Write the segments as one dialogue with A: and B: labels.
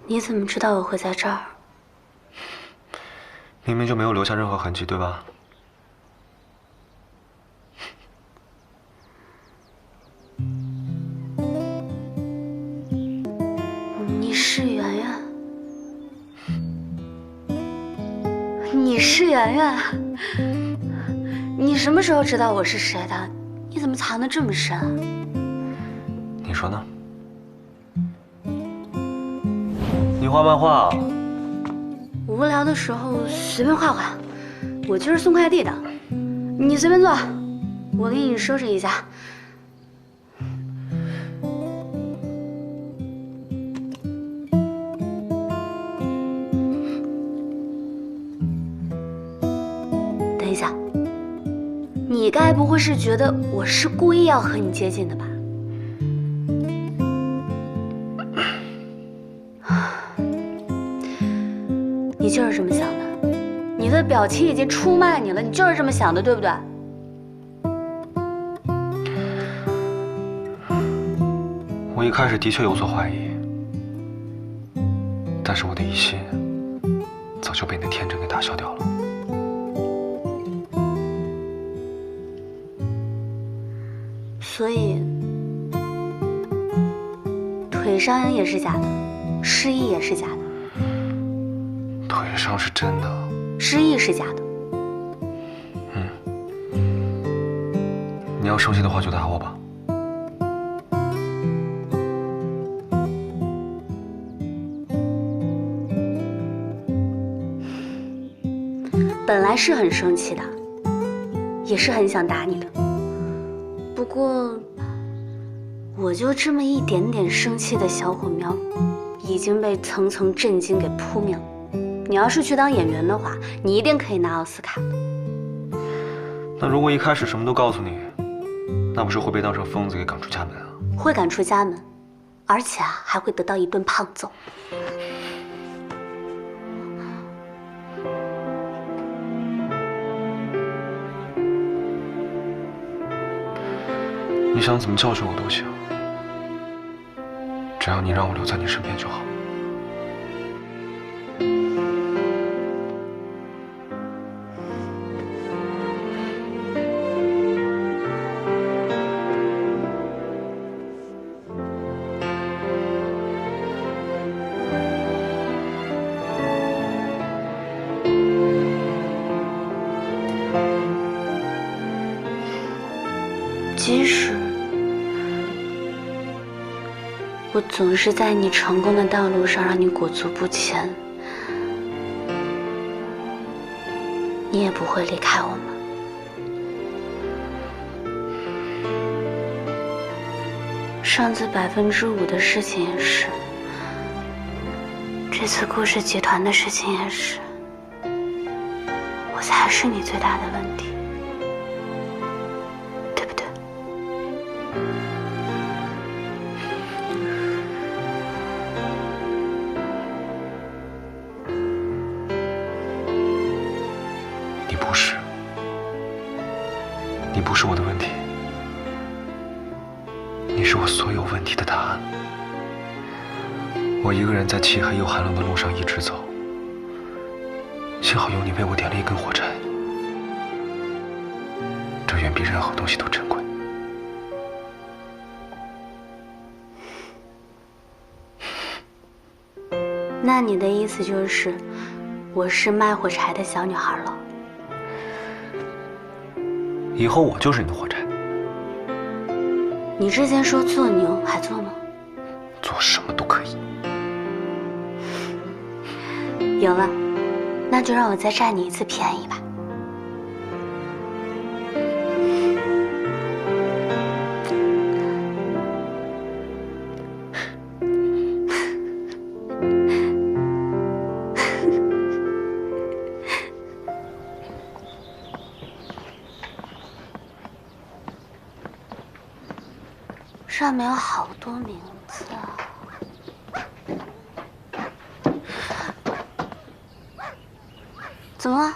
A: 你怎么知道我会在这儿？
B: 明明就没有留下任何痕迹，对吧？
A: 你是圆圆，你是圆圆，你什么时候知道我是谁的？你怎么藏得这么深啊？
B: 你说呢？你画漫画啊？
A: 无聊的时候随便画画。我今儿送快递的，你随便坐，我给你收拾一下。等一下，你该不会是觉得我是故意要和你接近的吧？你就是这么想的，你的表情已经出卖你了，你就是这么想的，对不对？
B: 我一开始的确有所怀疑，但是我的疑心早就被你的天真给打消掉了。
A: 所以，腿伤也是假的，失忆也是假的。
B: 腿伤是真的，
A: 失忆是假的。
B: 你要生气的话就打我吧。
A: 本来是很生气的，也是很想打你的。不过，我就这么一点点生气的小火苗，已经被层层震惊给扑灭了。你要是去当演员的话，你一定可以拿奥斯卡的。
B: 那如果一开始什么都告诉你，那不是会被当成疯子给赶出家门啊？
A: 会赶出家门，而且还会得到一顿胖揍。
B: 你想怎么教训我都行，只要你让我留在你身边就好。
A: 即使我总是在你成功的道路上让你裹足不前，你也不会离开我吗？上次5%的事情也是，这次顾氏集团的事情也是，我才是你最大的问题。
B: 你不是我的问题，你是我所有问题的答案。我一个人在漆黑又寒冷的路上一直走，幸好有你为我点了一根火柴，这远比任何东西都珍贵。
A: 那你的意思就是，我是卖火柴的小女孩了？
B: 以后我就是你的火柴。
A: 你之前说做牛，还做吗？
B: 做什么都可以。
A: 有了，那就让我再占你一次便宜吧。上面有好多名字啊！怎么了？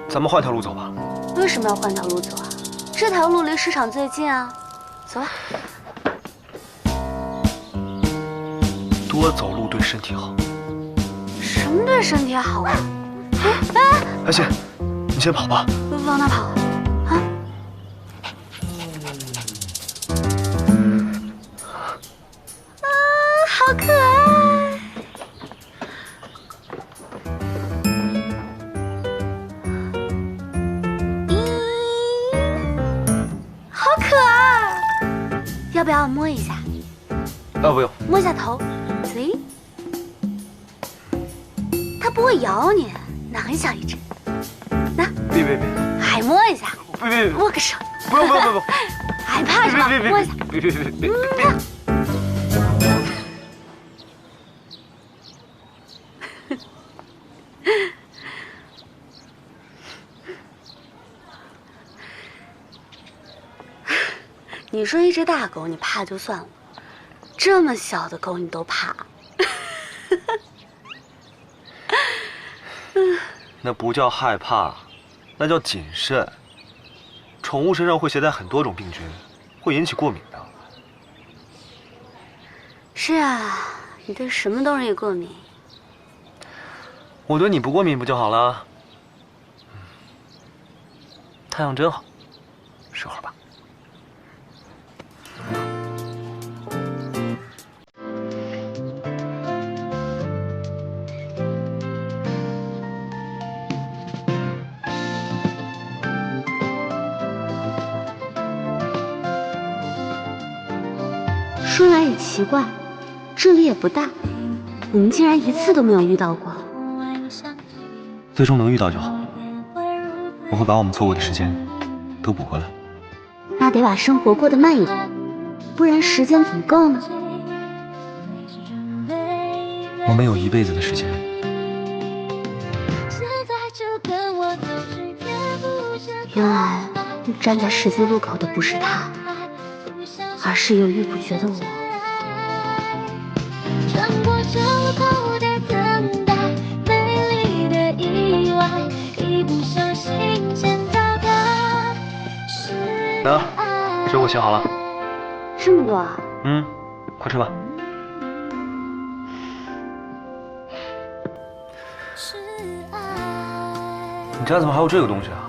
B: 咱们换条路走吧。
A: 哎，为什么要换条路走啊？这条路离市场最近啊，走吧。
B: 多走路对身体好。
A: 什么对身体好啊？
B: 阿信，你先跑吧。
A: 往哪跑啊？好可爱！好可爱！要不要摸一下？
B: 不用。
A: 摸一下头，行。它不会咬你，那很小一只。拿。
B: 别！
A: 还摸一下。
B: 别！
A: 握个手。
B: 不用。
A: 害怕是吧？摸一下。
B: 别！
A: 你说一只大狗你怕就算了，这么小的狗你都怕？
B: 那不叫害怕，那叫谨慎。宠物身上会携带很多种病菌，会引起过敏的。
A: 是啊，你对什么都容易过敏。
B: 我对你不过敏不就好了？太阳真好，睡会儿吧。
A: 说来也奇怪，这里也不大，我们竟然一次都没有遇到过。
B: 最终能遇到就好，我会把我们错过的时间都补回来。
A: 那得把生活过得慢一点，不然时间怎么够呢？
B: 我们有一辈子的时间。
A: 原来站在十字路口的不是他，而是犹豫不决的我。穿过这路口的等待，美丽的意外，一不小心见到的是爱。
B: 水果切好了。
A: 这么多啊？
B: 快吃吧。你家怎么还有这个东西啊？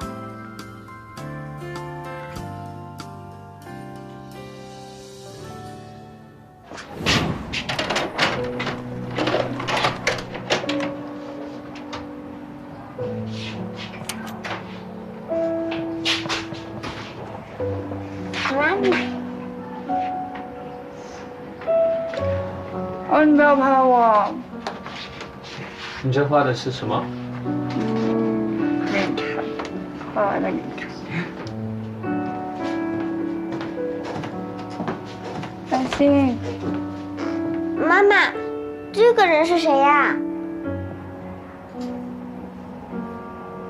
C: 哦，你不要拍我！
B: 你这画的是什么？
C: 给你看，画完再给你看。安心。
D: 妈妈，这个人是谁呀？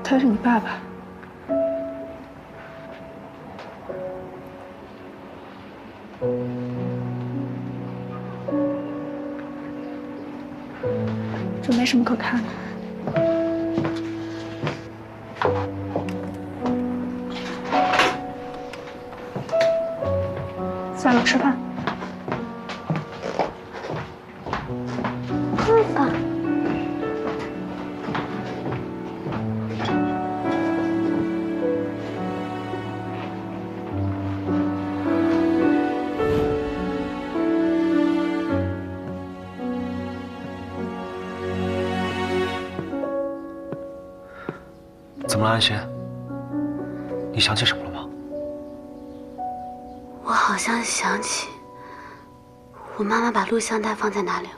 C: 他是你爸爸。这没什么可看的。算了，吃饭。
D: 这个。
B: 怎么了，安心？你想起什么了吗？
A: 我好像想起，我妈妈把录像带放在哪里了。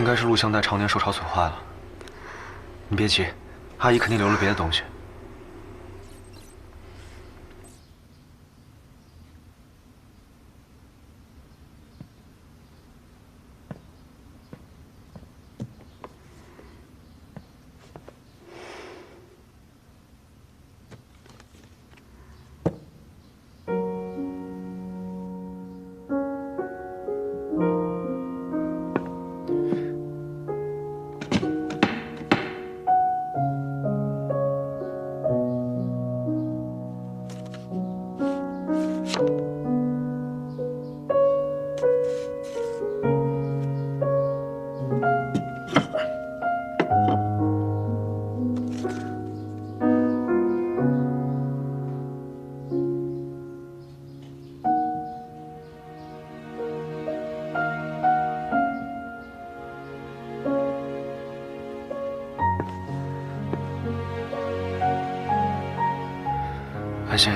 B: 该是录像带常年受潮损坏了。你别急，阿姨肯定留了别的东西。安心。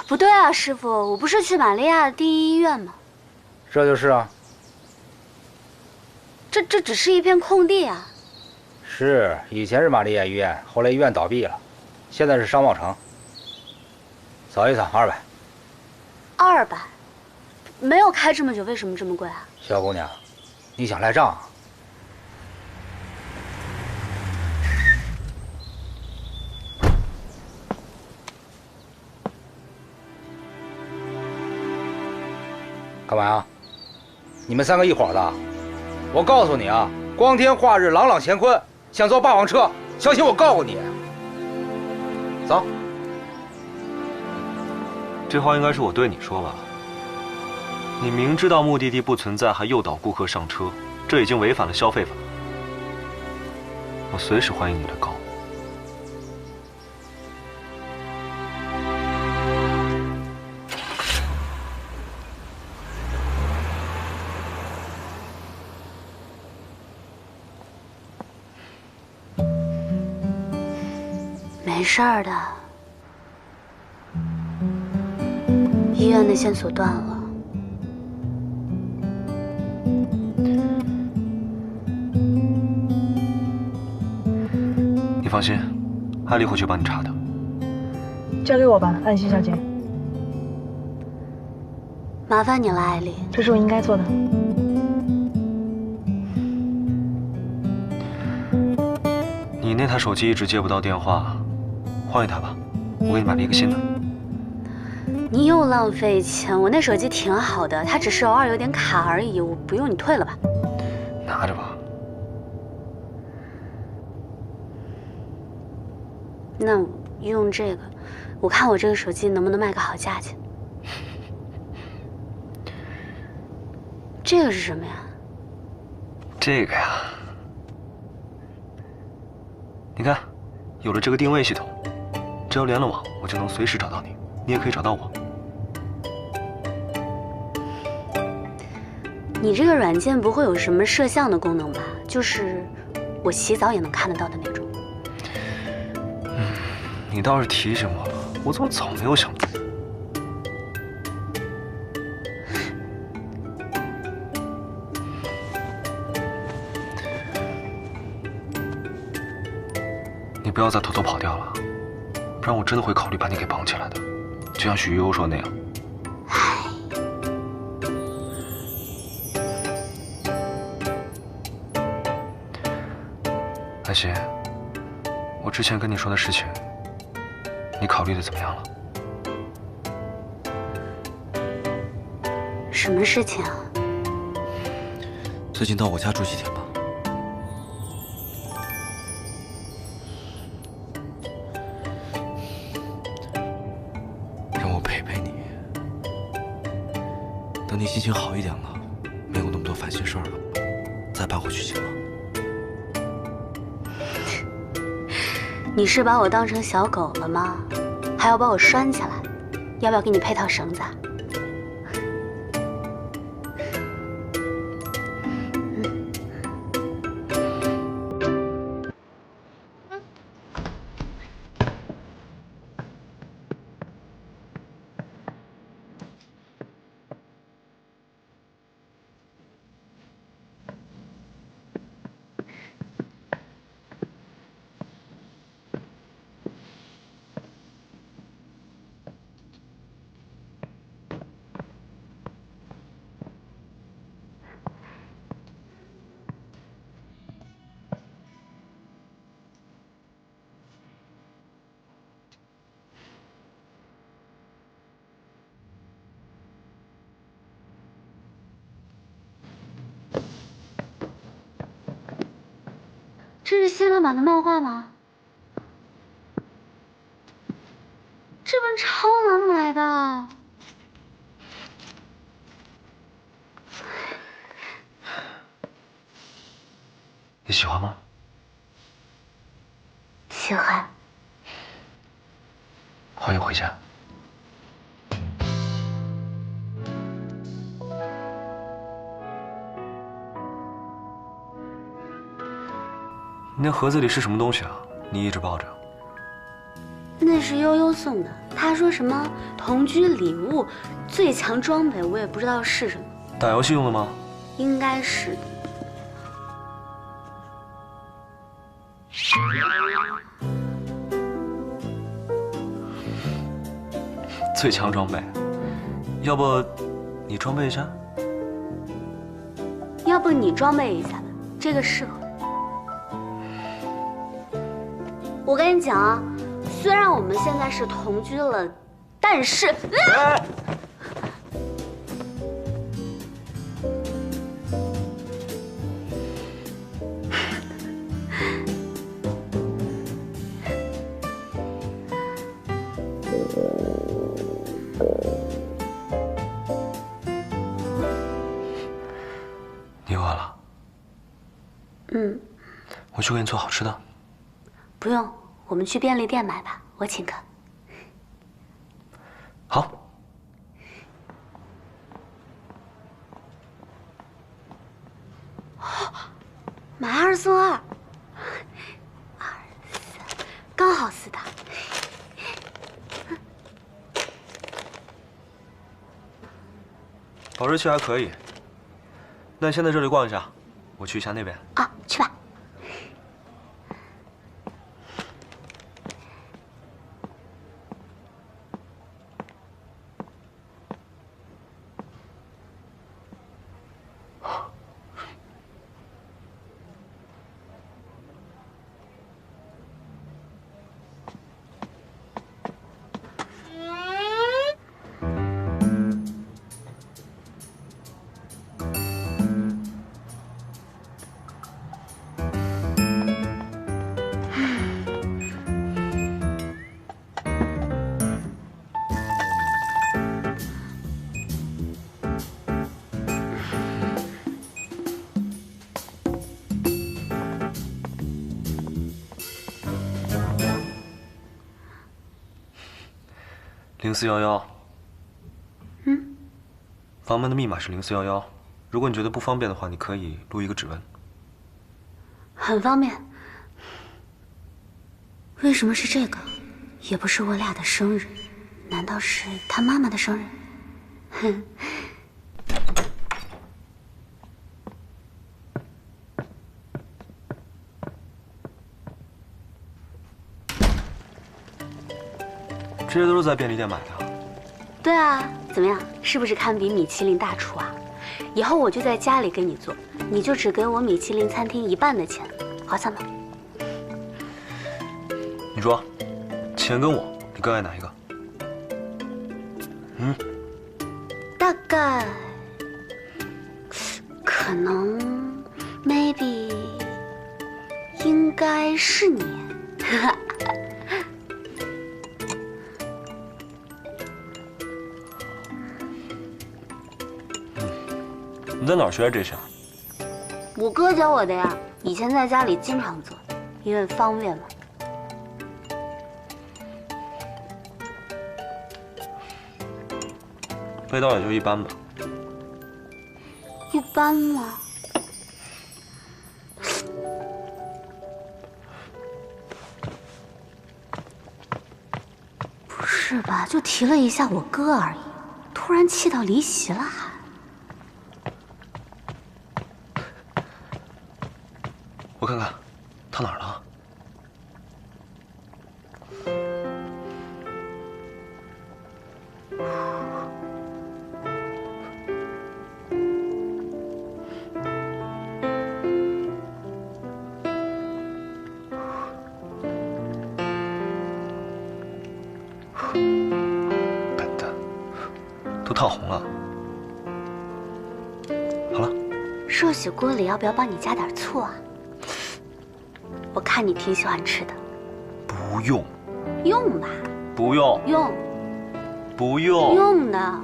A: 不对啊，师傅，我不是去玛利亚第一医院吗？
E: 这就是啊。
A: 这只是一片空地啊。
E: 是，以前是玛利亚医院，后来医院倒闭了，现在是商贸城。扫一扫，200。
A: 200，没有开这么久，为什么这么贵啊？
E: 小姑娘，你想赖账啊？干嘛呀？你们3个一伙的？我告诉你啊，光天化日，朗朗乾坤，想坐霸王车，小心我告诉你。走。
B: 这话应该是我对你说吧？你明知道目的地不存在，还诱导顾客上车，这已经违反了消费法。我随时欢迎你来告我。
A: 没事儿的，医院的线索断了。
B: 你放心，艾丽会去帮你查的。
C: 交给我吧，安心小姐。
A: 麻烦你了，艾丽。
C: 这是我应该做的。
B: 你那台手机一直接不到电话，换一台吧，我给你买了一个新的。
A: 你又浪费钱，我那手机挺好的，它只是偶尔有点卡而已，我不用你退了吧。
B: 拿着吧。
A: 那我用这个，我看我这个手机能不能卖个好价钱。这个是什么呀？
B: 这个呀，你看，有了这个定位系统，只要连了网，我就能随时找到你，你也可以找到我。
A: 你这个软件不会有什么摄像的功能吧？就是我洗澡也能看得到的那种。
B: 你倒是提醒我了，我怎么早没有想到？你不要再偷偷跑掉了，不然我真的会考虑把你给绑起来的，就像许悠悠说的那样。南希，我之前跟你说的事情，你考虑的怎么样了？
A: 什么事情啊？
F: 最近到我家住几天吧。让我陪陪你，等你心情好一点了，没有那么多烦心事儿了，再搬回去行吗？
A: 你是把我当成小狗了吗？还要把我拴起来？要不要给你配套绳子啊？这是新浪版的漫画吗？这本超难买的。
B: 你喜欢吗？
A: 喜欢。
B: 欢迎回家。那盒子里是什么东西啊？你一直抱着。
A: 那是悠悠送的，他说什么同居礼物、最强装备，我也不知道是什么。
B: 打游戏用的吗？
A: 应该是的。
B: 最强装备，要不你装备一下？
A: 要不你装备一下吧，这个适合。我跟你讲啊，虽然我们现在是同居了，但是，
B: 你饿了？
A: 嗯，
B: 我去给你做好吃的。
A: 不用，我们去便利店买吧，我请客。
B: 好。
A: 买2送2，2、4，刚好4套。
B: 保质期还可以。那你先在这里逛一下，我去一下那边。
A: 啊，去吧。
B: 0411。
A: 嗯。
B: 房门的密码是0411。如果你觉得不方便的话，你可以录一个指纹。
A: 很方便。为什么是这个？也不是我俩的生日，难道是他妈妈的生日？哼。
B: 这些都是在便利店买的。
A: 对啊，怎么样？是不是堪比米其林大厨啊？以后我就在家里给你做，你就只给我米其林餐厅1半的钱，划算吗？
B: 你说，钱跟我，你更爱哪一个？
A: 大概，可能 ，maybe， 应该是你。
B: 你在哪儿学的这些？
A: 我哥教我的呀，以前在家里经常做，因为方便嘛。
B: 味道也就一般吧。
A: 一般吗？不是吧？就提了一下我哥而已，突然气到离席了还？
B: 我看看，他哪儿了？笨蛋，都烫红了。好了，
A: 寿喜锅里要不要帮你加点醋啊？我看你挺喜欢吃的。
B: 不用，
A: 用吧。
B: 不用，
A: 用。
B: 不用。
A: 用的。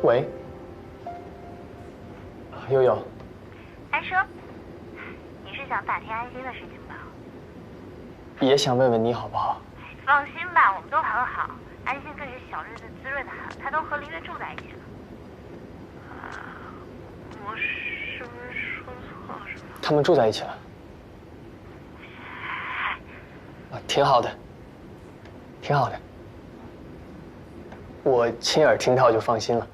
G: 喂，悠悠。
H: 安生，你是想打听安心的事情吧？
G: 也想问问你好不好？
H: 放心吧，我们都很好。安心更是小日子滋润的很，她都和林月住在一起了。我是不是说错了什么？
G: 他们住在一起了。啊，挺好的，挺好的。我亲耳听到就放心了。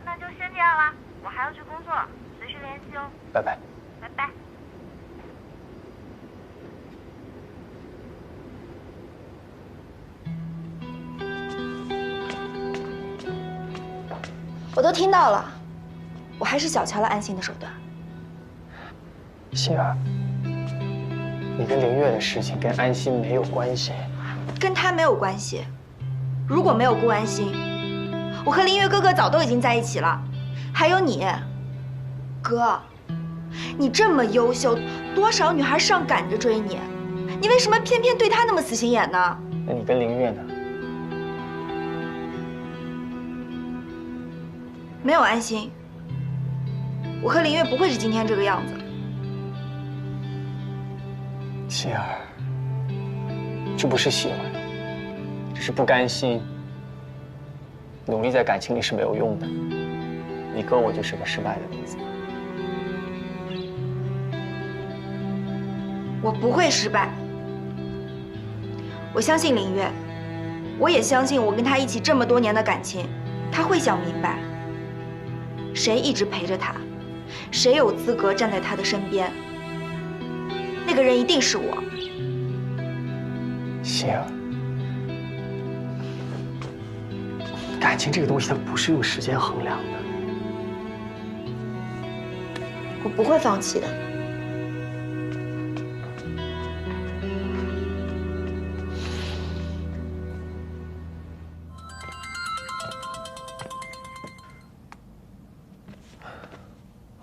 H: 那就先这样了，我还要去工作，随时联系哦。
G: 拜拜。
H: 拜拜。
I: 我都听到了，我还是小瞧了安心的手段。
G: 心儿，你跟林月的事情跟安心没有关系。
I: 跟他没有关系。如果没有顾安心，我和林月哥哥早都已经在一起了。还有你，哥，你这么优秀，多少女孩上赶着追你，你为什么偏偏对他那么死心眼呢？
G: 那你跟林月呢？
I: 没有安心，我和林月不会是今天这个样子。
G: 心儿，这不是喜欢，只是不甘心。努力在感情里是没有用的，你哥我就是个失败的例子。
I: 我不会失败，我相信林月，我也相信我跟他一起这么多年的感情，他会想明白。谁一直陪着他，谁有资格站在他的身边？那个人一定是我。
G: 心儿，感情这个东西它不是用时间衡量的。
I: 我不会放弃的。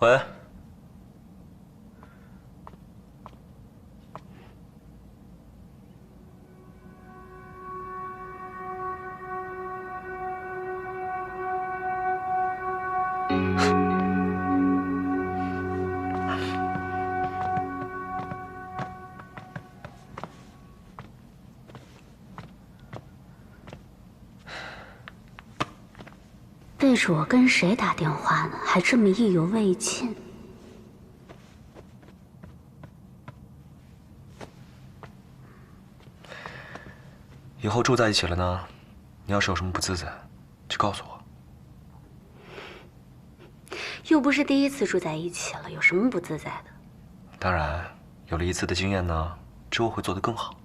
B: 喂，
A: 背着我跟谁打电话呢？还这么意犹未尽。
B: 以后住在一起了呢，你要是有什么不自在，就告诉我。
A: 又不是第一次住在一起了，有什么不自在的？
B: 当然，有了一次的经验呢，之后会做得更好。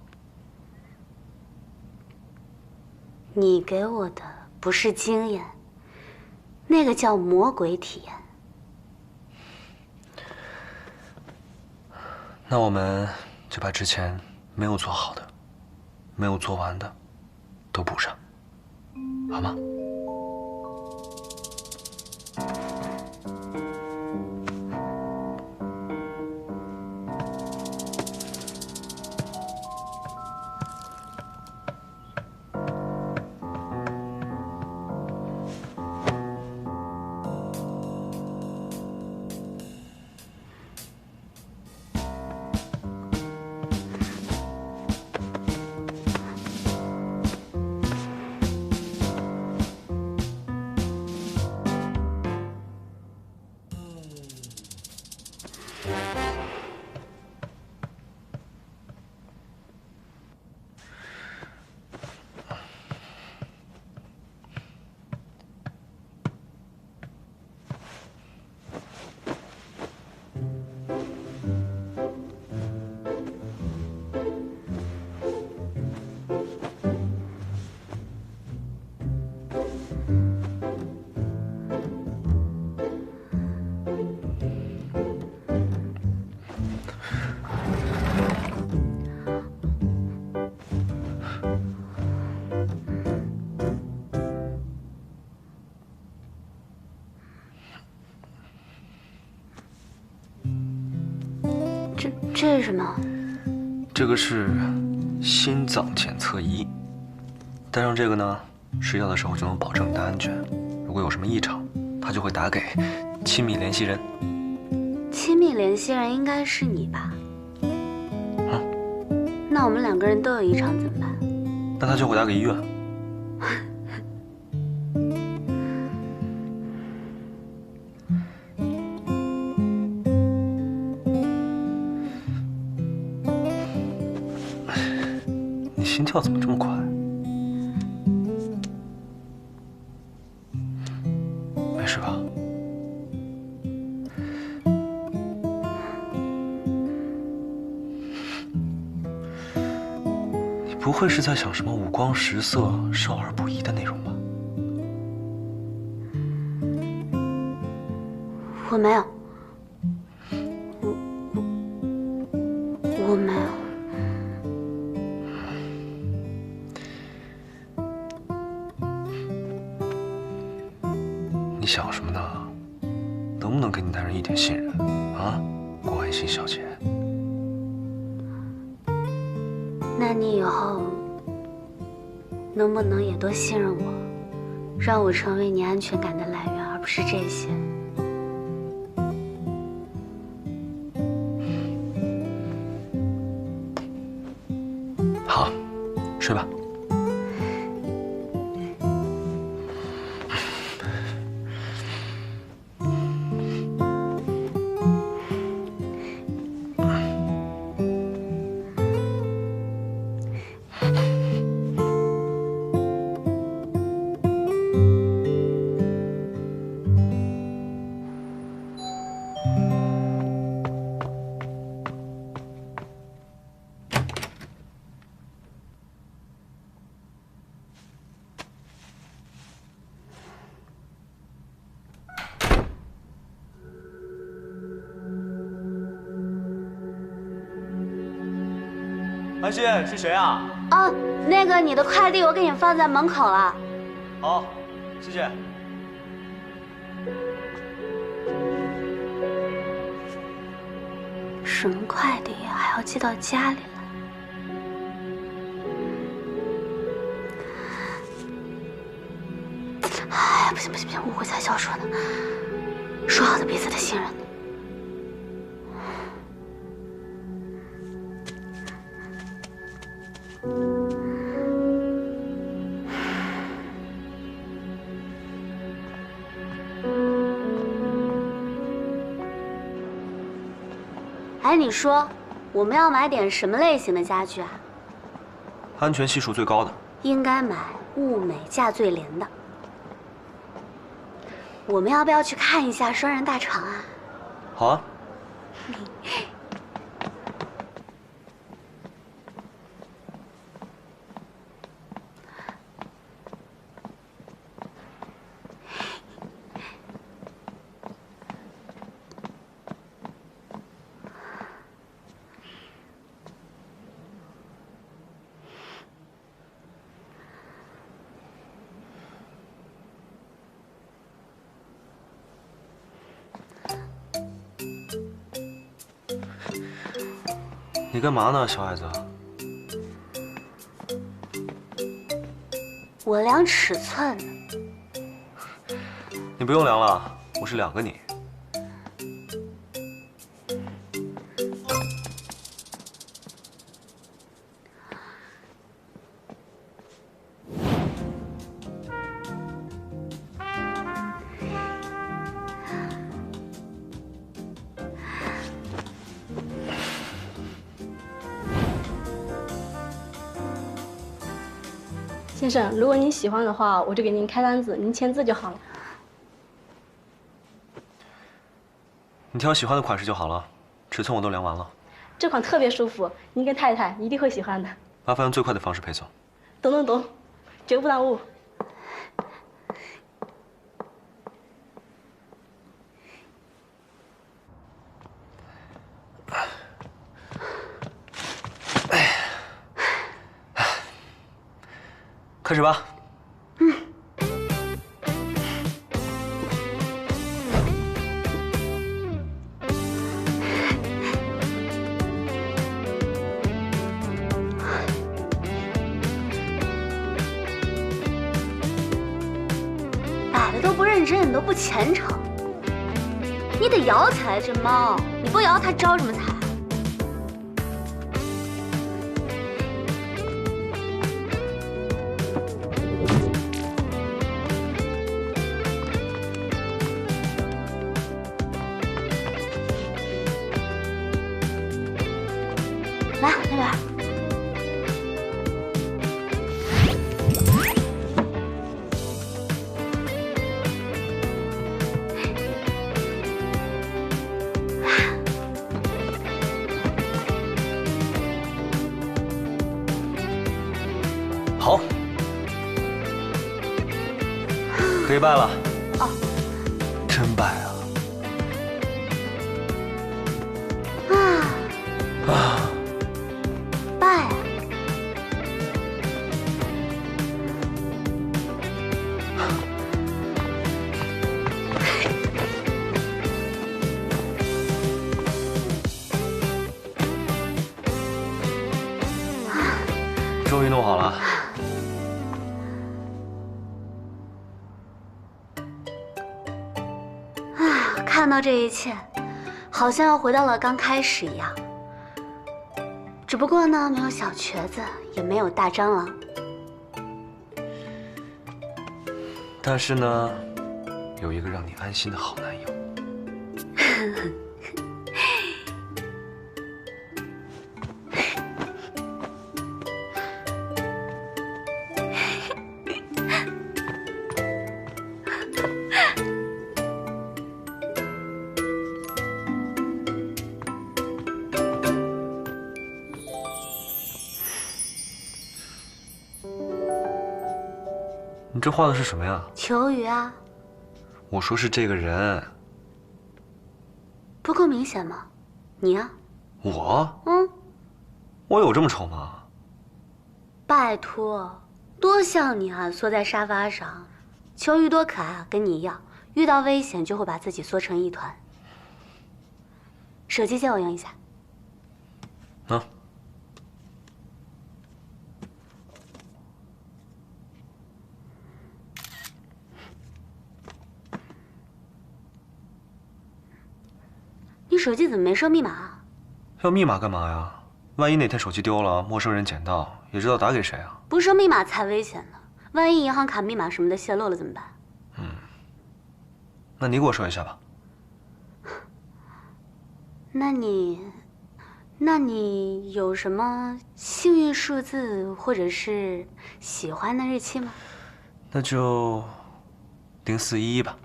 A: 你给我的不是经验，那个叫魔鬼体验。
B: 那我们就把之前没有做好的、没有做完的都补上，好吗？
A: 这是什么？
B: 这个是心脏检测仪，戴上这个呢，睡觉的时候就能保证你的安全。如果有什么异常，它就会打给亲密联系人。
A: 亲密联系人应该是你吧？那我们2个人都有异常怎么办？
B: 那他就会打给医院。你心跳怎么这么快？没事吧？不会是在想什么五光十色、少儿不宜的内容吧？
A: 我没有，我没有。
B: 你想什么呢？能不能给你男人一点信任啊，郭安心小姐？
A: 那你以后能不能也多信任我，让我成为你安全感的来源，而不是这些？
B: 好，睡吧。
J: 安心，是谁啊？
A: 哦，那个你的快递我给你放在门口了。
J: 好，谢谢。
A: 什么快递呀，还要寄到家里来？哎，不行不行不行，误会才消说呢，说好的彼此的信任呢？哎，你说我们要买点什么类型的家具啊？
B: 安全系数最高的。
A: 应该买物美价最廉的。我们要不要去看一下双人大床啊？
B: 好啊。你干嘛呢，小矮子？
A: 我量尺寸呢。
B: 你不用量了，我是2个你。
K: 先生，如果您喜欢的话，我就给您开单子，您签字就好了。
B: 你挑喜欢的款式就好了，尺寸我都量完了。
K: 这款特别舒服，您跟太太一定会喜欢的。
B: 麻烦用最快的方式配送。
K: 懂，绝不耽误。
B: 开始吧。
A: 摆的都不认真，你都不虔诚。你得摇起来，这猫，你不摇它招什么财？来那边。
B: 好，可以拜了。
A: 哦，
B: 真拜啊！
A: 拜啊！
B: 终于弄好了。
A: 看到这一切，好像又回到了刚开始一样。只不过呢，没有小瘸子，也没有大蟑螂。
B: 但是呢，有一个让你安心的好男友。你这画的是什么呀？
A: 求雨啊！
B: 我说是这个人。
A: 不够明显吗？你呀？
B: 我？
A: 嗯。
B: 我有这么丑吗？
A: 拜托，多像你啊！缩在沙发上，求雨多可爱啊，跟你一样，遇到危险就会把自己缩成一团。手机借我用一下。
B: 啊。
A: 你手机怎么没设密码啊？
B: 要密码干嘛呀？万一哪天手机丢了，陌生人捡到，也知道打给谁啊？
A: 不设密码才危险呢，万一银行卡密码什么的泄露了怎么办？
B: 那你给我说一下吧。
A: 那你有什么幸运数字或者是喜欢的日期吗？
B: 那就0411吧。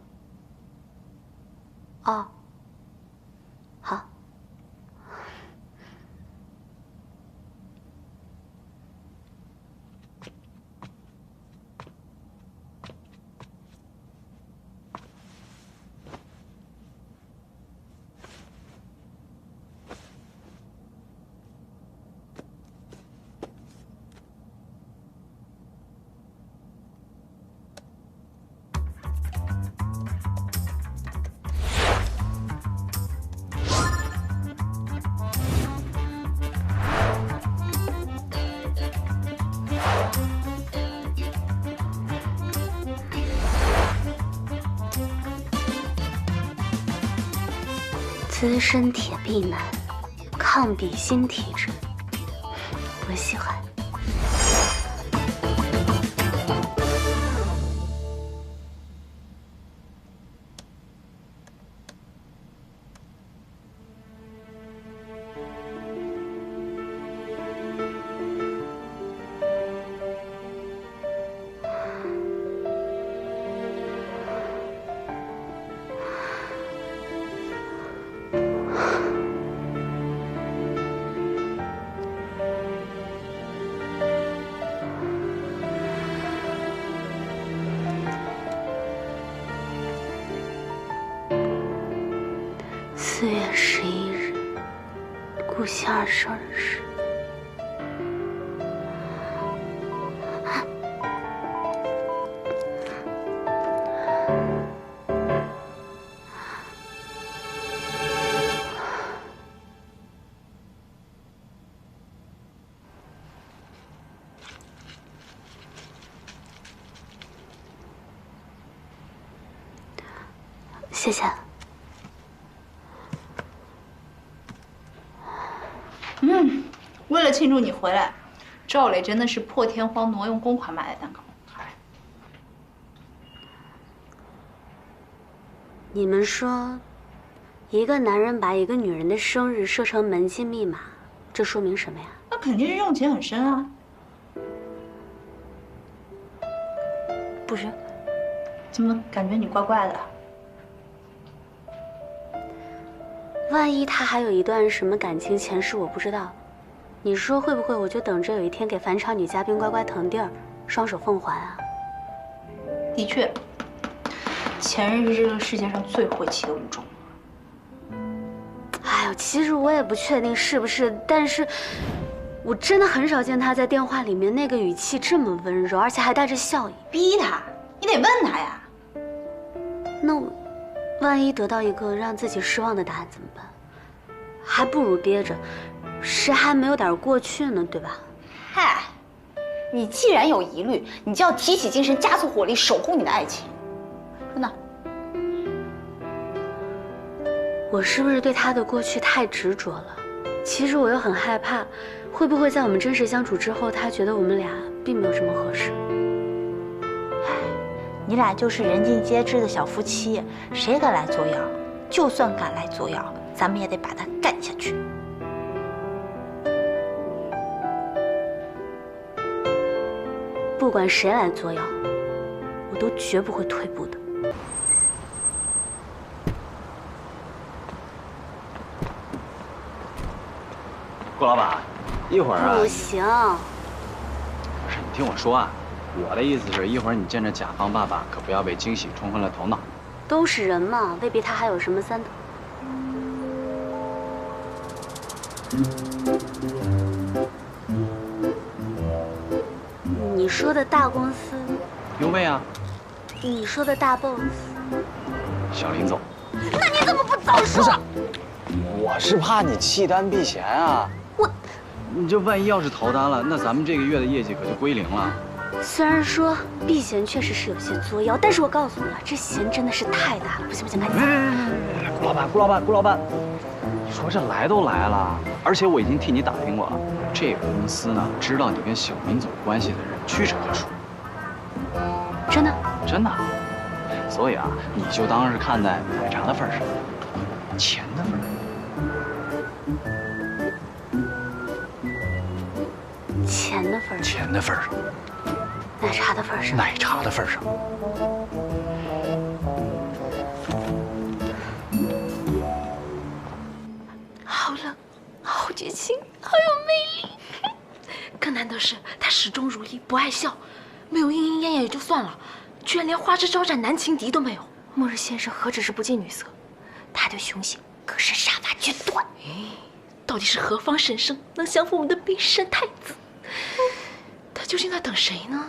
A: 哦。好。资深铁臂男，抗比心体质，我喜欢。4月11日，顾希儿生日。谢谢。
C: 为了庆祝你回来，赵磊真的是破天荒挪用公款买的蛋糕。
A: 你们说，一个男人把一个女人的生日设成门禁密码，这说明什么呀？
C: 那肯定是用情很深啊。
A: 不是？
C: 怎么感觉你怪怪的？
A: 万一他还有一段什么感情前世我不知道，你说会不会我就等着有一天给返场女嘉宾乖乖腾地儿，双手奉还啊？
C: 的确，前任是这个世界上最晦气的物种。
A: 哎呦，其实我也不确定是不是，但是我真的很少见他在电话里面那个语气这么温柔，而且还带着笑意。
C: 逼他，你得问他呀。
A: 那我万一得到一个让自己失望的答案怎么办？还不如憋着，谁还没有点过去呢，对吧？
C: 嗨，你既然有疑虑，你就要提起精神，加速火力，守护你的爱情。真的。
A: 我是不是对他的过去太执着了？其实我又很害怕，会不会在我们真实相处之后，他觉得我们俩并没有这么合适？
C: 你俩就是人尽皆知的小夫妻，谁敢来作妖？就算敢来作妖，咱们也得把他干下去。
A: 不管谁来作妖，我都绝不会退步的。
L: 顾老板，一会儿啊。
A: 不行。
L: 不是，你听我说啊。我的意思是一会儿你见着甲方爸爸，可不要被惊喜冲昏了头脑。
A: 都是人嘛，未必他还有什么三头。你说的大公司？
L: 优贝啊。
A: 你说的大 boss？
L: 小林总。
A: 那你怎么不早说？
L: 不是，我是怕你弃单避嫌啊。你这万一要是逃单了，那咱们这个月的业绩可就归零了。
A: 虽然说避嫌确实是有些作妖，但是我告诉你啊，这嫌真的是太大了，不行不行，赶紧走。
L: 顾老板，你说这来都来了，而且我已经替你打听过了，这个公司呢，知道你跟小林总关系的人屈指可数。
A: 真的？
L: 真的。所以啊，你就当是看在奶茶的份上，钱的份上。
A: 钱的份上。
L: 钱的份上。
A: 奶茶的份上。
L: 奶茶的份上。
M: 好冷，好绝情，好有魅力。更难的是，他始终如一，不爱笑，没有莺莺燕燕也就算了，居然连花枝招展男情敌都没有。末日先生何止是不近女色，他对雄性可是杀伐决断。到底是何方神圣能降服我们的冰山太子？他究竟在等谁呢？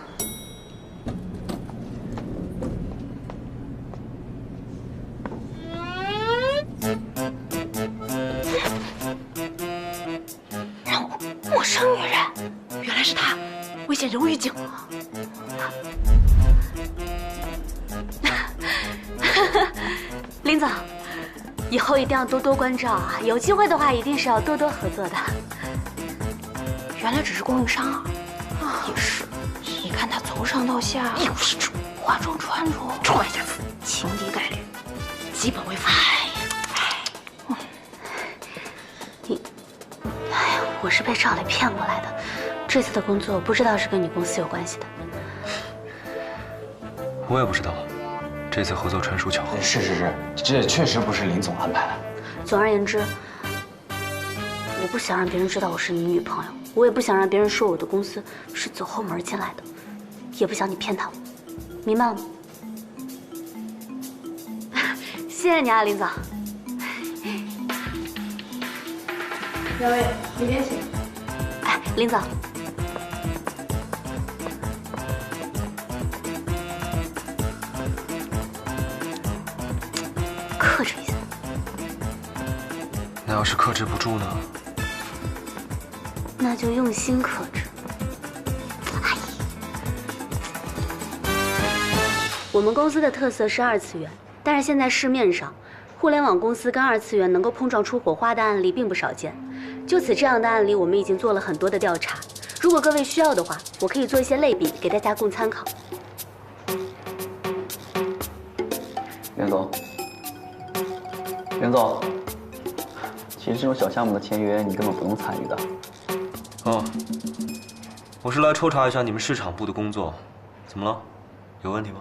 M: 陌生女人，原来是她，危险人物预警。
A: 林总，以后一定要多多关照啊！有机会的话，一定是要多多合作的。
C: 原来只是供应商啊！也是，你看他从上到下，
M: 一无是处，
C: 化妆穿着
M: 充满瑕疵，
C: 情敌概率
M: 基本违法。
A: 我是被赵磊骗过来的，这次的工作不知道是跟你公司有关系的。
B: 我也不知道，这次合作纯属巧合。
G: 是，这确实不是林总安排的。
A: 总而言之，我不想让别人知道我是你女朋友，我也不想让别人说我的公司是走后门进来的，也不想你骗他我，明白了吗？谢谢你啊，林总。
K: 两位，里面请。
A: 哎，林总。克制一下。
B: 那要是克制不住呢？
A: 那就用心克制。哎，我们公司的特色是2次元，但是现在市面上，互联网公司跟2次元能够碰撞出火花的案例并不少见。就此这样的案例，我们已经做了很多的调查。如果各位需要的话，我可以做一些类比给大家供参考。
L: 袁总，其实这种小项目的签约你根本不用参与的。
B: 哦，我是来抽查一下你们市场部的工作，怎么了？有问题吗？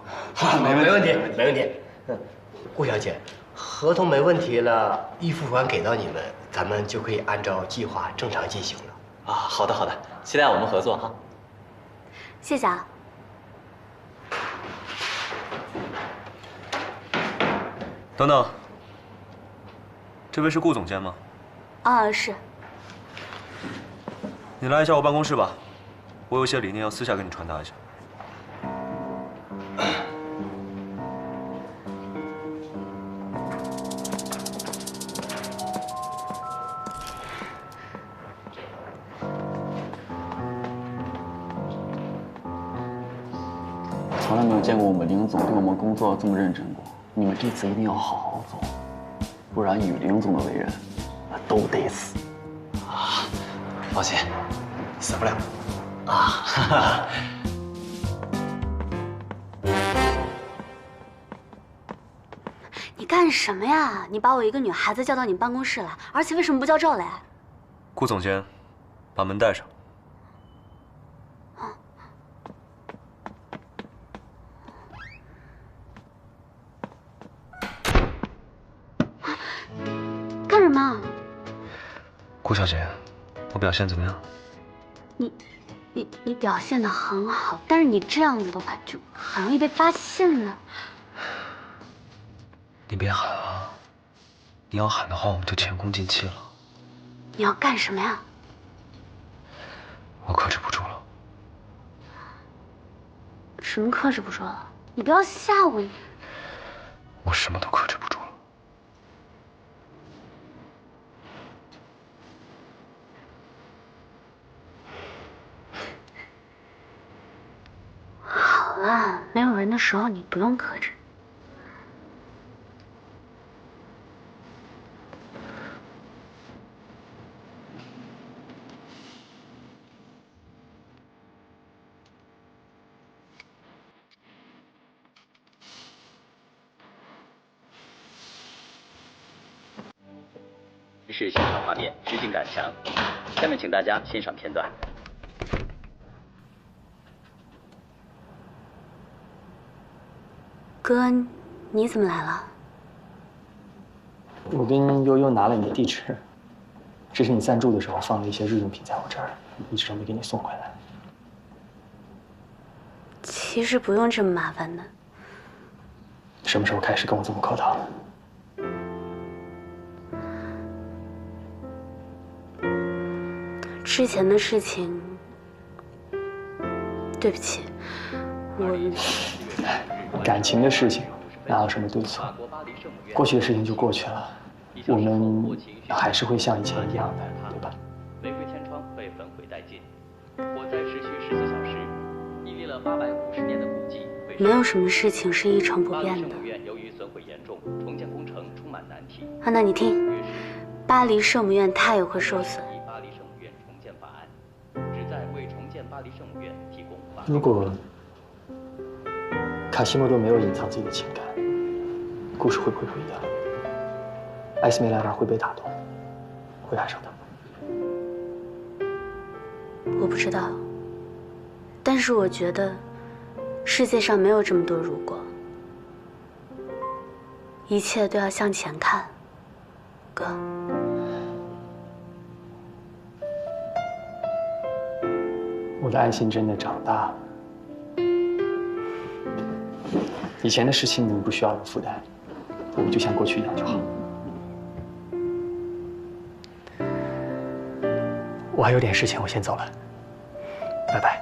N: 没问题。顾小姐，合同没问题了，预付款给到你们，咱们就可以按照计划正常进行了。
L: 啊，好的，期待我们合作哈。
A: 谢谢啊。
B: 等等，这位是顾总监吗？
A: 啊，是。
B: 你来一下我办公室吧，我有些理念要私下跟你传达一下。
L: 从来没有见过我们林总对我们工作这么认真过。你们这次一定要好好做，不然以林总的为人，都得死。
F: 啊，放心，死不了。
N: 啊，
A: 你干什么呀？你把我一个女孩子叫到你办公室来，而且为什么不叫赵磊？
B: 顾总监，把门带上。
A: 干什么？
B: 顾小姐，我表现怎么样？
A: 你表现得很好，但是你这样子的话就很容易被发现呢。
B: 你别喊啊！你要喊的话，我们就前功尽弃了。
A: 你要干什么呀？
B: 我克制不住了。
A: 什么克制不住了？你不要吓我！
B: 我什么都克制不住了。
A: 好了，没有人的时候你不用克制。
O: 是现场画面，实景感强。下面请大家欣赏片段。
A: 哥，你怎么来了？
G: 我跟悠悠拿了你的地址，这是你暂住的时候放了一些日用品在我这儿，一直都没给你送回来。
A: 其实不用这么麻烦的。
G: 什么时候开始跟我这么客套了？
A: 之前的事情，对不起，
G: 感情的事情哪有什么对错？过去的事情就过去了，我们还是会像以前一样的，对吧？
O: 玫瑰千窗被焚毁殆尽，火灾持续14小时，屹立了850年的古迹。
A: 没有什么事情是一成不变的。
O: 由于损毁严重，重建工程充充满难题。
A: 啊，那你听，巴黎圣母院它也会受损。
O: 巴黎圣母院重建法案旨在为重建巴黎圣母院提供法律。
G: 如果卡西莫多没有隐藏自己的情感，故事会不会不一样？艾斯梅拉达会被打动，会爱上他。
A: 我不知道，但是我觉得世界上没有这么多如果，一切都要向前看，哥。
G: 我的安心真的长大了。以前的事情你们不需要有负担，我们就像过去一样就好。我还有点事情，我先走了，拜拜。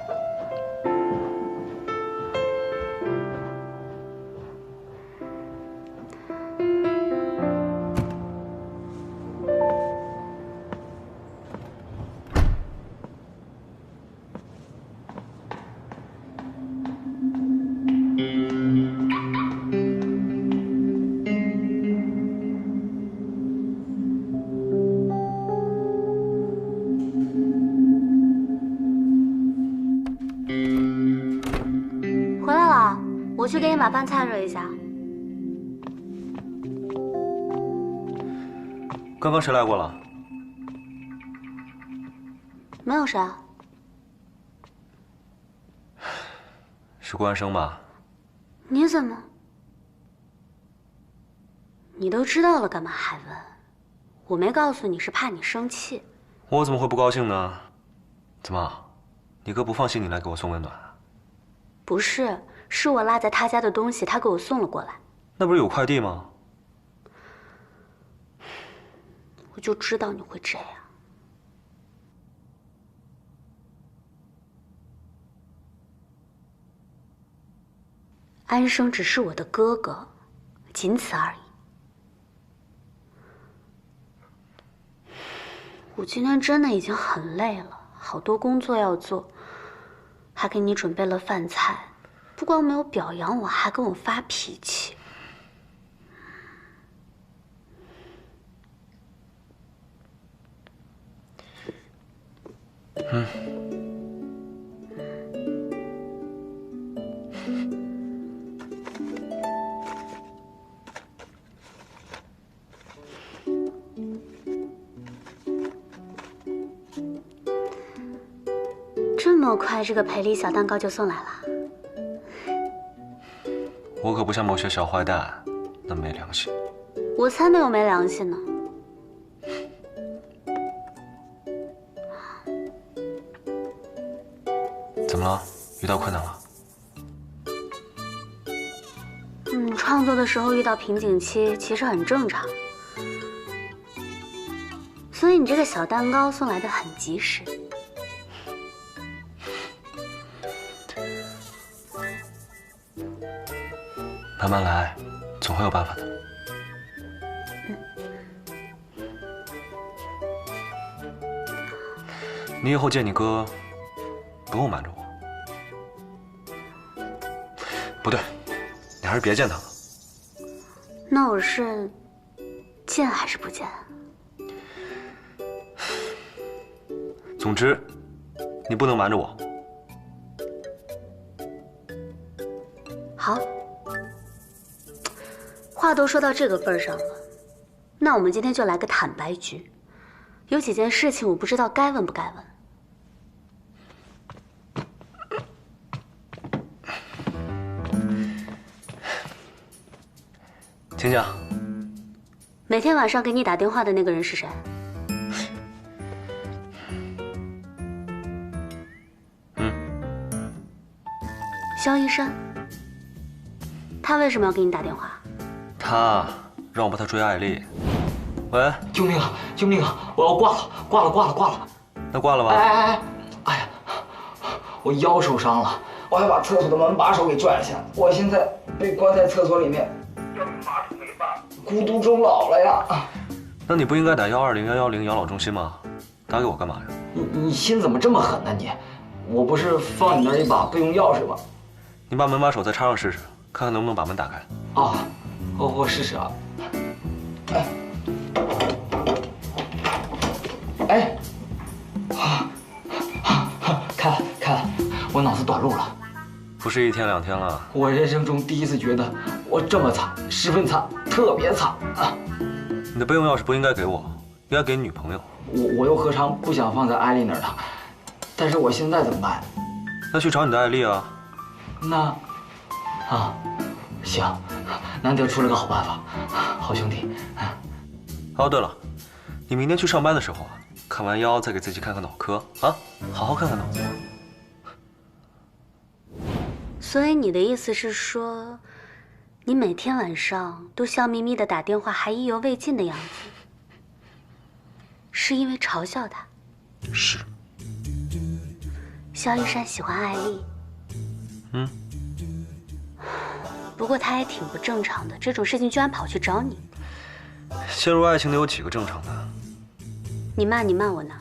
A: 我去给你把饭菜热一下。
B: 刚刚谁来过了？
A: 没有谁啊。
B: 是顾安生吧？
A: 你怎么？你都知道了，干嘛还问？我没告诉你是怕你生气。
B: 我怎么会不高兴呢？怎么，你哥不放心你来给我送温暖？
A: 不是。是我落在他家的东西，他给我送了过来。
B: 那不是有快递吗？
A: 我就知道你会这样。安生只是我的哥哥，仅此而已。我今天真的已经很累了，好多工作要做，还给你准备了饭菜。不光没有表扬我，还跟我发脾气。这么快，这个培丽小蛋糕就送来了。
B: 我可不像某些小坏蛋那么没良心。
A: 我才没有没良心呢。
B: 怎么了？遇到困难了？
A: 创作的时候遇到瓶颈期，其实很正常。所以你这个小蛋糕送来的很及时。
B: 慢慢来，总会有办法的。你以后见你哥，不用瞒着我。不对，你还是别见他了。
A: 那我是见还是不见？
B: 总之，你不能瞒着我。
A: 好。话都说到这个份上了，那我们今天就来个坦白局。有几件事情我不知道该问不该
B: 问。请讲。
A: 每天晚上给你打电话的那个人是谁？肖医生。他为什么要给你打电话？
B: 他让我帮他追艾丽。喂，
L: 救命啊！救命啊！我要挂了！
B: 那挂了吧？
L: 哎呀，我腰受伤了，我还把厕所的门把手给拽下，我现在被关在厕所里面，要是马桶没办，孤独终老了呀！
B: 那你不应该打120-110养老中心吗？打给我干嘛呀？
L: 你心怎么这么狠呢你？我不是放你那儿一把备用钥匙吗？
B: 你把门把手再插上试试，看看能不能把门打开。
L: 哦，我试试啊。哎，开了，我脑子短路了。
B: 不是1天2天了。
L: 我人生中第一次觉得我这么惨，十分惨，特别惨啊！
B: 你的备用钥匙不应该给我，应该给你女朋友。
L: 我又何尝不想放在艾丽那儿呢？但是我现在怎么办？
B: 那去找你的艾丽啊。
L: 那，行，难得出了个好办法，好兄弟。
B: 哦，对了，你明天去上班的时候啊，看完腰再给自己看看脑科啊，好好看看脑子。
A: 所以你的意思是说，你每天晚上都笑眯眯的打电话，还意犹未尽的样子，是因为嘲笑他？
B: 是。
A: 萧一山喜欢艾丽。不过他也挺不正常的，这种事情居然跑去找你。
B: 陷入爱情的有几个正常的？
A: 你骂我呢？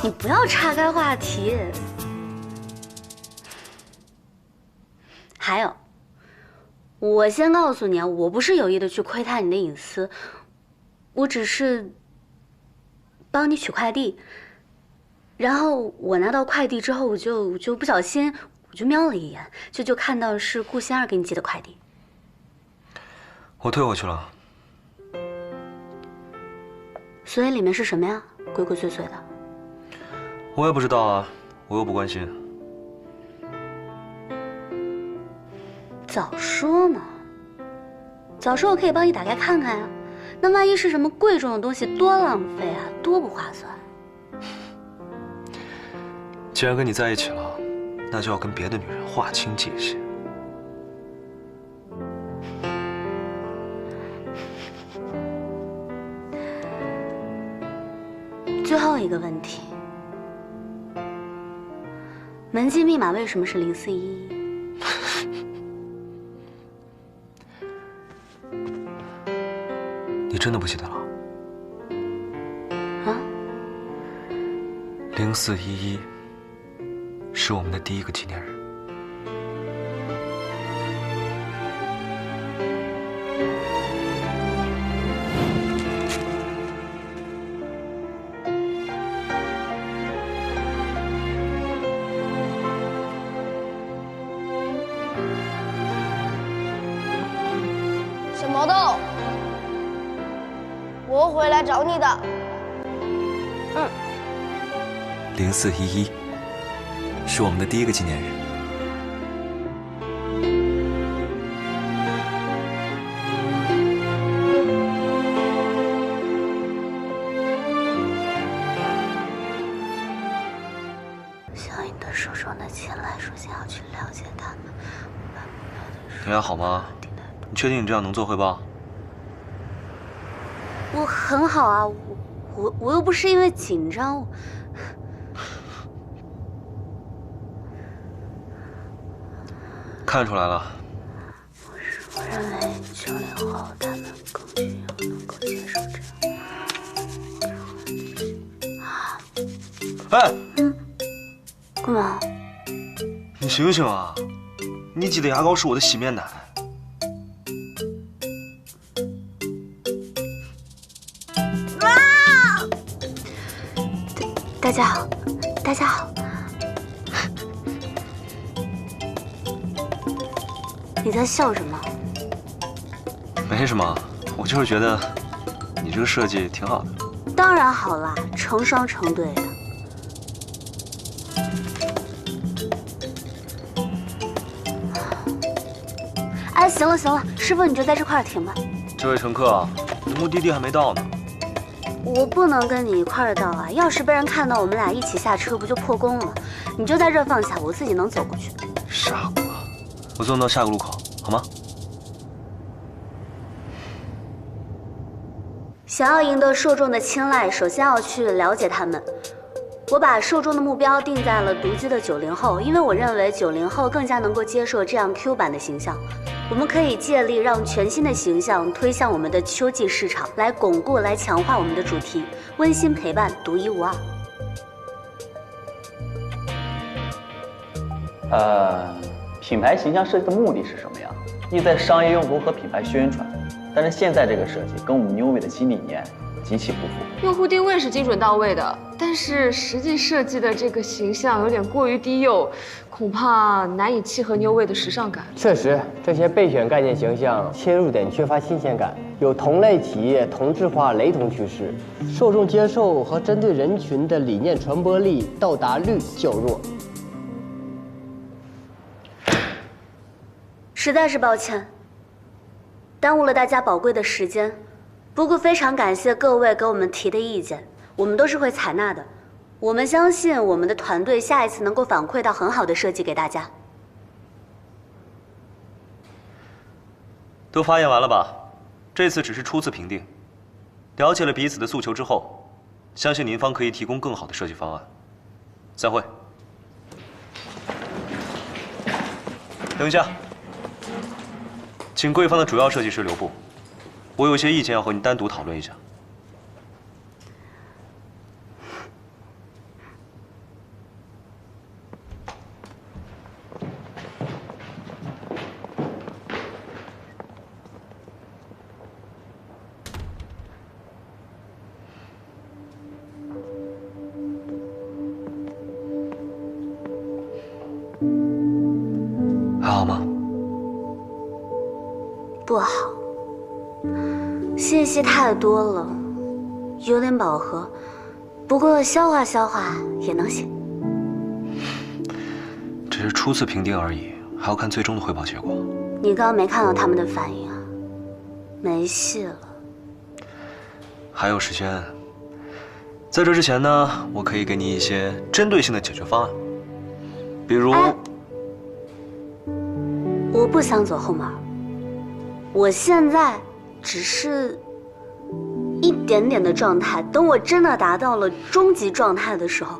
A: 你不要岔开话题。还有，我先告诉你啊，我不是有意的去窥探你的隐私，我只是帮你取快递。然后我拿到快递之后，我就不小心，我就瞄了一眼，就看到是顾仙儿给你寄的快递。
B: 我退回去了。
A: 所以里面是什么呀？鬼鬼祟祟的。
B: 我也不知道啊，我又不关心。
A: 早说嘛！早说我可以帮你打开看看呀。那万一是什么贵重的东西，多浪费啊，多不划算。
B: 既然跟你在一起了，那就要跟别的女人划清界限。
A: 最后一个问题，门禁密码为什么是0411？
B: 你真的不记得了？
A: 啊
B: ？0411是我们的第一个纪念日。
D: 小毛豆，我会回来找你的。
F: 0411是我们的第一个纪念日。
A: 想赢得手中的青睐，首先要去了解他们。
B: 你还好吗？你确定你这样能做汇报？
A: 我很好啊，我又不是因为紧张。
B: 看出来了。
A: 我认为90后他们更具有能够接受这样。
B: 哎，
A: 干嘛？
B: 你醒醒啊！你挤的牙膏是我的洗面奶。
A: 大家好，大家好。你在笑什么？
B: 没什么，我就是觉得你这个设计挺好的。
A: 当然好啦，成双成对的。哎，行了行了，师傅你就在这块停吧。
B: 这位乘客，你的目的地还没到呢。
A: 我不能跟你一块儿到啊！要是被人看到我们俩一起下车，不就破功了吗？你就在这放下，我自己能走过去。
B: 傻瓜，我送你到下个路口，好吗？
A: 想要赢得受众的青睐，首先要去了解他们。我把受众的目标定在了独居的90后，因为我认为90后更加能够接受这样 Q 版的形象。我们可以借力让全新的形象推向我们的秋季市场，来巩固、来强化我们的主题，温馨陪伴，独一无二。
G: 品牌形象设计的目的是什么呀？意在商业用途和品牌宣传。但是现在这个设计跟我们 New Way 的新理念极其不符。
P: 用户定位是精准到位的，但是实际设计的这个形象有点过于低幼，恐怕难以契合 New Way 的时尚感。
N: 确实，这些备选概念形象切入点缺乏新鲜感，有同类企业同质化雷同趋势，受众接受和针对人群的理念传播力到达率较弱。
A: 实在是抱歉，耽误了大家宝贵的时间。不过非常感谢各位给我们提的意见，我们都是会采纳的。我们相信我们的团队下一次能够反馈到很好的设计给大家。
B: 都发言完了吧？这次只是初次评定，了解了彼此的诉求之后，相信您方可以提供更好的设计方案。散会。等一下，请贵方的主要设计师留步，我有些意见要和你单独讨论一下。还好吗？
A: 不好，信息太多了，有点饱和。不过消化消化也能行。
B: 只是初次评定而已，还要看最终的汇报结果。
A: 你刚刚没看到他们的反应啊？没戏了。
B: 还有时间。在这之前呢，我可以给你一些针对性的解决方案，比如。
A: 我不想走后门，我现在只是一点点的状态，等我真的达到了终极状态的时候，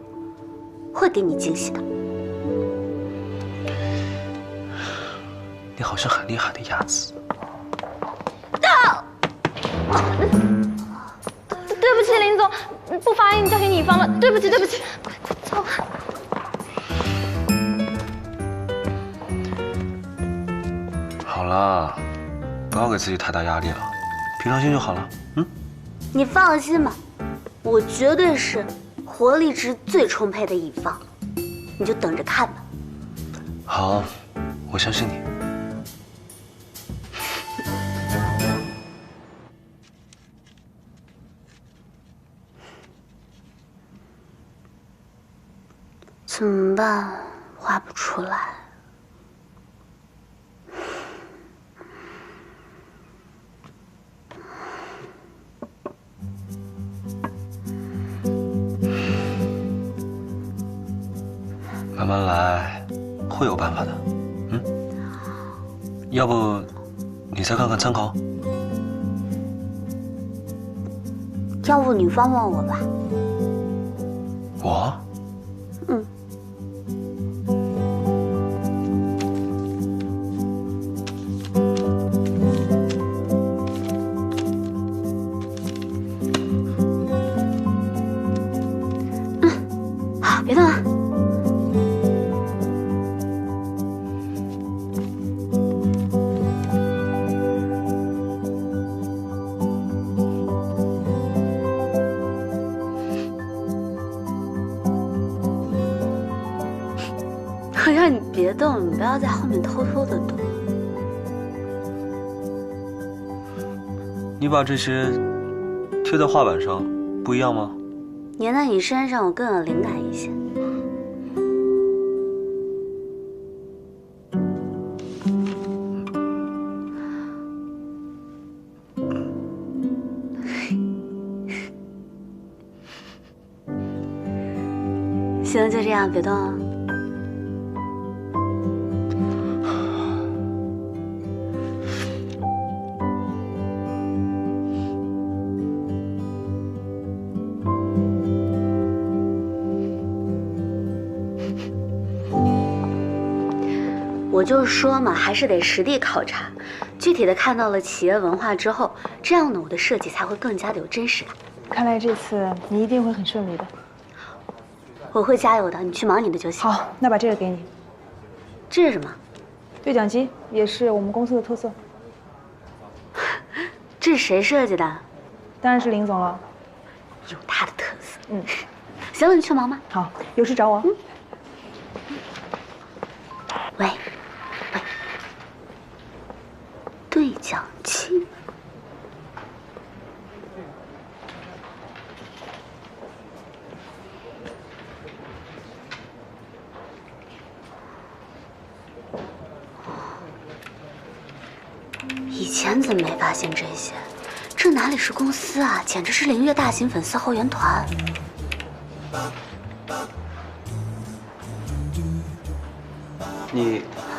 A: 会给你惊喜的。
B: 你好像很厉害的样子。
P: 对不起，林总，不发音交给你方了，对不起，对不起，快走。
B: 好了，不要给自己太大压力了，平常心就好了。
A: 你放心吧，我绝对是活力值最充沛的一方，你就等着看吧。
B: 好，我相信你。
A: 怎么办？画不出来。
B: 慢慢来，会有办法的。要不你再看看参考？
A: 要不你帮帮我吧？
B: 我？
A: 好，别动啊。我让你别动，你不要在后面偷偷的动。
B: 你把这些贴在画板上，不一样吗？
A: 粘在你身上，我更有灵感一些。行，就这样，别动啊。我就说嘛，还是得实地考察，具体的看到了企业文化之后，这样呢，我的设计才会更加的有真实感。
I: 看来这次你一定会很顺利的。
A: 我会加油的，你去忙你的就行。
I: 好，那把这个给你。
A: 这是什么？
I: 对讲机也是我们公司的特色。
A: 这是谁设计的？
I: 当然是林总了，
A: 有他的特色。行了，你去忙吧。
I: 好，有事找我。
A: 喂，对讲机。以前怎么没发现这些？这哪里是公司啊，简直是凌月大型粉丝后援团。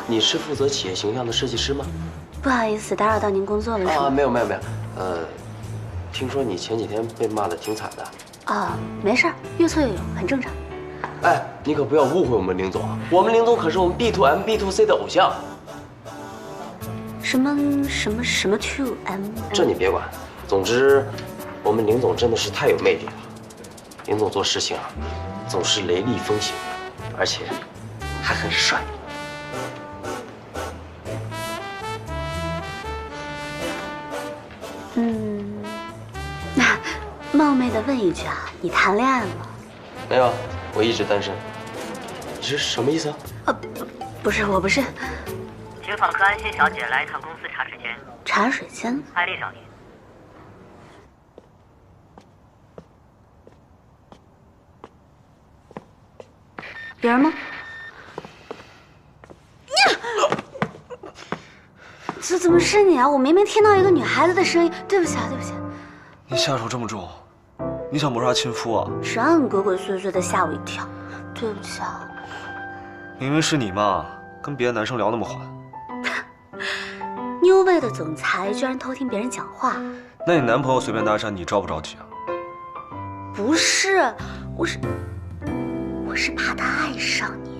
Q: 你是负责企业形象的设计师吗？
A: 不好意思，打扰到您工作了是吗？
Q: 没有。听说你前几天被骂得挺惨的。
A: 啊，没事儿，越挫越勇，很正常。
Q: 哎，你可不要误会我们林总啊，我们林总可是我们 B2M、B2C 的偶像。
A: 什么 2M？
Q: 这你别管，总之，我们林总真的是太有魅力了。林总做事情啊，总是雷厉风行，而且还很帅。
A: 那冒昧的问一句啊，你谈恋爱了吗？
Q: 没有，我一直单身。你是什么意思啊？
A: 不是，我不是。
H: 请访客安心小姐来一趟公司茶水间。
A: 茶水间？
H: 艾丽小姐。
A: 有人吗？怎么是你啊？我明明听到一个女孩子的声音。对不起啊，对不起。
B: 你下手这么重，你想谋杀亲夫啊？
A: 让你鬼鬼祟祟的吓我一跳，对不起啊。
B: 明明是你嘛，跟别的男生聊那么欢。
A: New Way的总裁居然偷听别人讲话。
B: 那你男朋友随便搭讪你着不着急啊？
A: 不是，我是怕他爱上你。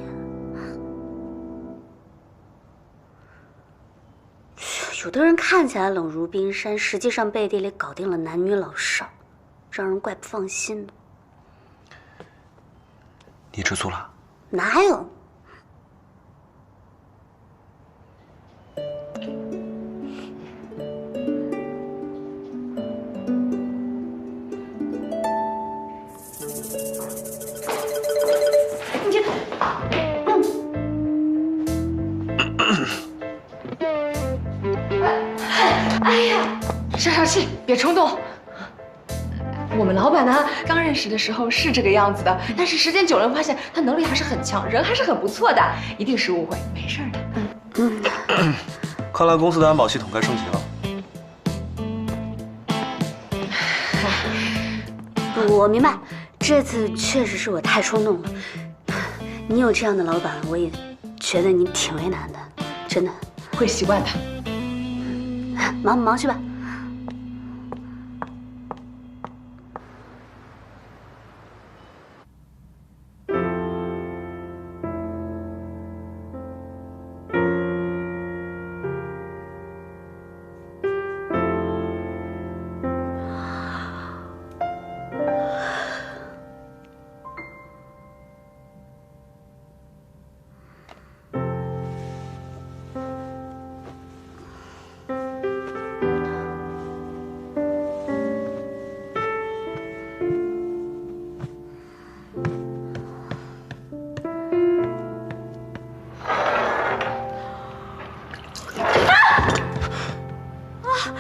A: 有的人看起来冷如冰山，实际上背地里搞定了男女老少，让人怪不放心的。
B: 你吃醋了？
A: 哪有？
P: 哎呀，消气，别冲动。我们老板呢，刚认识的时候是这个样子的，但是时间久了，发现他能力还是很强，人还是很不错的，一定是误会，没事的。
B: 看来公司的安保系统该升级了。
A: 我明白，这次确实是我太冲动了。你有这样的老板，我也觉得你挺为难的，真的。
P: 会习惯的。
A: 忙去吧。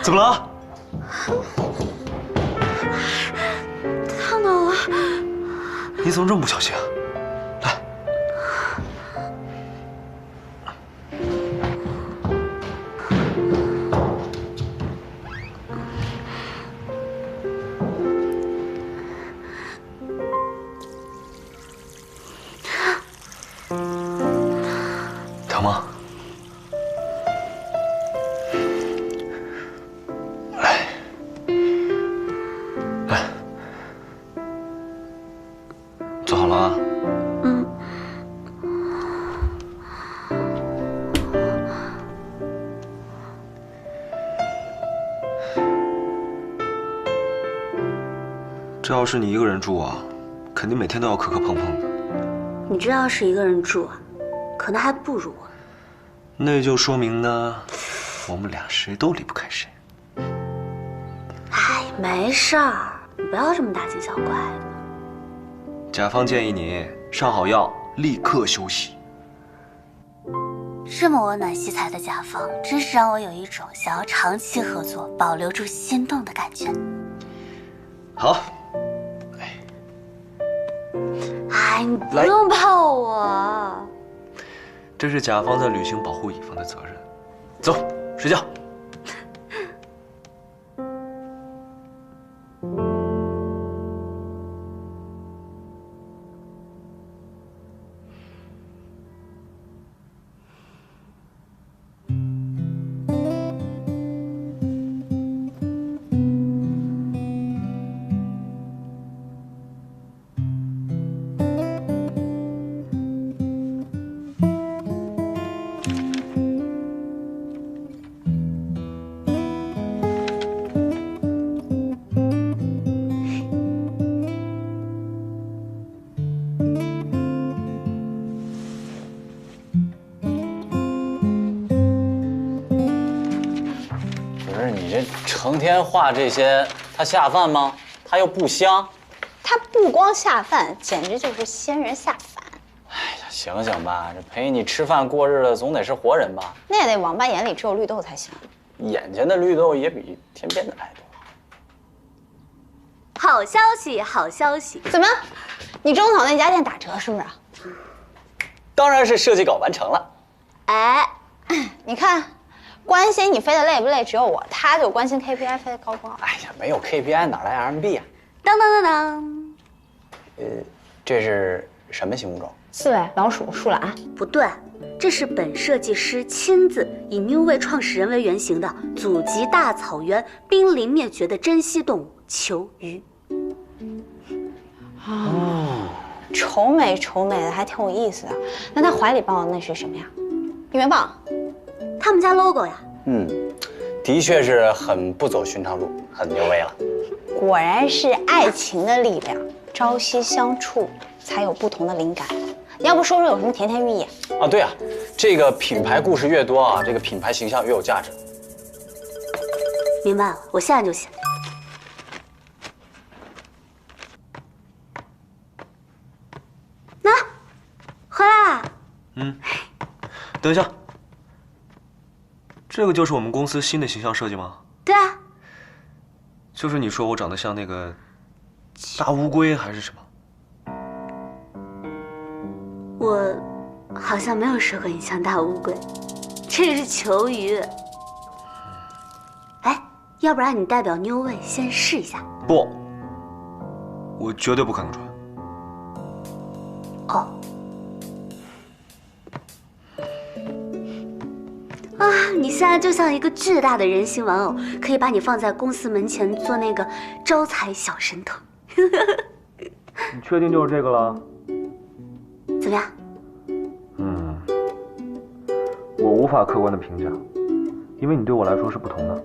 B: 怎么了？
A: 烫到了！
B: 你怎么这么不小心啊？来，疼吗？做好了啊。这要是你一个人住啊，肯定每天都要磕磕碰碰的。
A: 你这要是一个人住啊，可能还不如我。
B: 那就说明呢，我们俩谁都离不开谁。
A: 哎，没事儿，你不要这么大惊小怪的。
B: 甲方建议你上好药，立刻休息。
A: 这么温暖惜才的甲方，真是让我有一种想要长期合作、保留住心动的感觉。
B: 好。
A: 哎，你不用抱我。
B: 这是甲方在履行保护乙方的责任。走，睡觉。
R: 成天画这些，它下饭吗？它又不香。
S: 它不光下饭，简直就是仙人下凡。
R: 哎呀，醒醒吧，这陪你吃饭过日子总得是活人吧？
S: 那也得王八眼里只有绿豆才行。
R: 眼前的绿豆也比天边的爱多。
A: 好消息，好消息！
S: 怎么，你种草那家店打折是不是？
R: 当然是设计稿完成了。
S: 哎，你看。关心你飞得累不累只有我，他就关心 KPI 飞得高不高。
R: 哎呀，没有 KPI 哪来 RMB 啊？
A: 当当当当。
R: 这是什么形状？
S: 刺猬、老鼠、树懒？
A: 不对，这是本设计师亲自以 New Way 创始人为原型的祖籍大草原濒临灭绝的珍稀动物球鱼。
S: 哦，丑美丑美的，还挺有意思的。那他怀里抱的那是什么呀？避孕棒。
A: 他们家 logo 呀。
R: 的确是很不走寻常路，很牛威了。
S: 果然是爱情的力量，朝夕相处才有不同的灵感。你要不说说有什么甜甜寓意
R: 啊？对啊，这个品牌故事越多啊，这个品牌形象越有价值。
A: 明白了，我现在就写。那，回来啦。
B: 等一下。这个就是我们公司新的形象设计吗？
A: 对啊，
B: 就是你说我长得像那个大乌龟还是什么？
A: 我好像没有说过你像大乌龟，这个是球鱼。哎，要不然你代表 New Way 先试一下？
B: 不，我绝对不可能穿。
A: 哦。啊，你现在就像一个巨大的人形玩偶，可以把你放在公司门前做那个招财小神童。
B: 你确定就是这个了？
A: 怎么样？
B: 我无法客观的评价，因为你对我来说是不同的。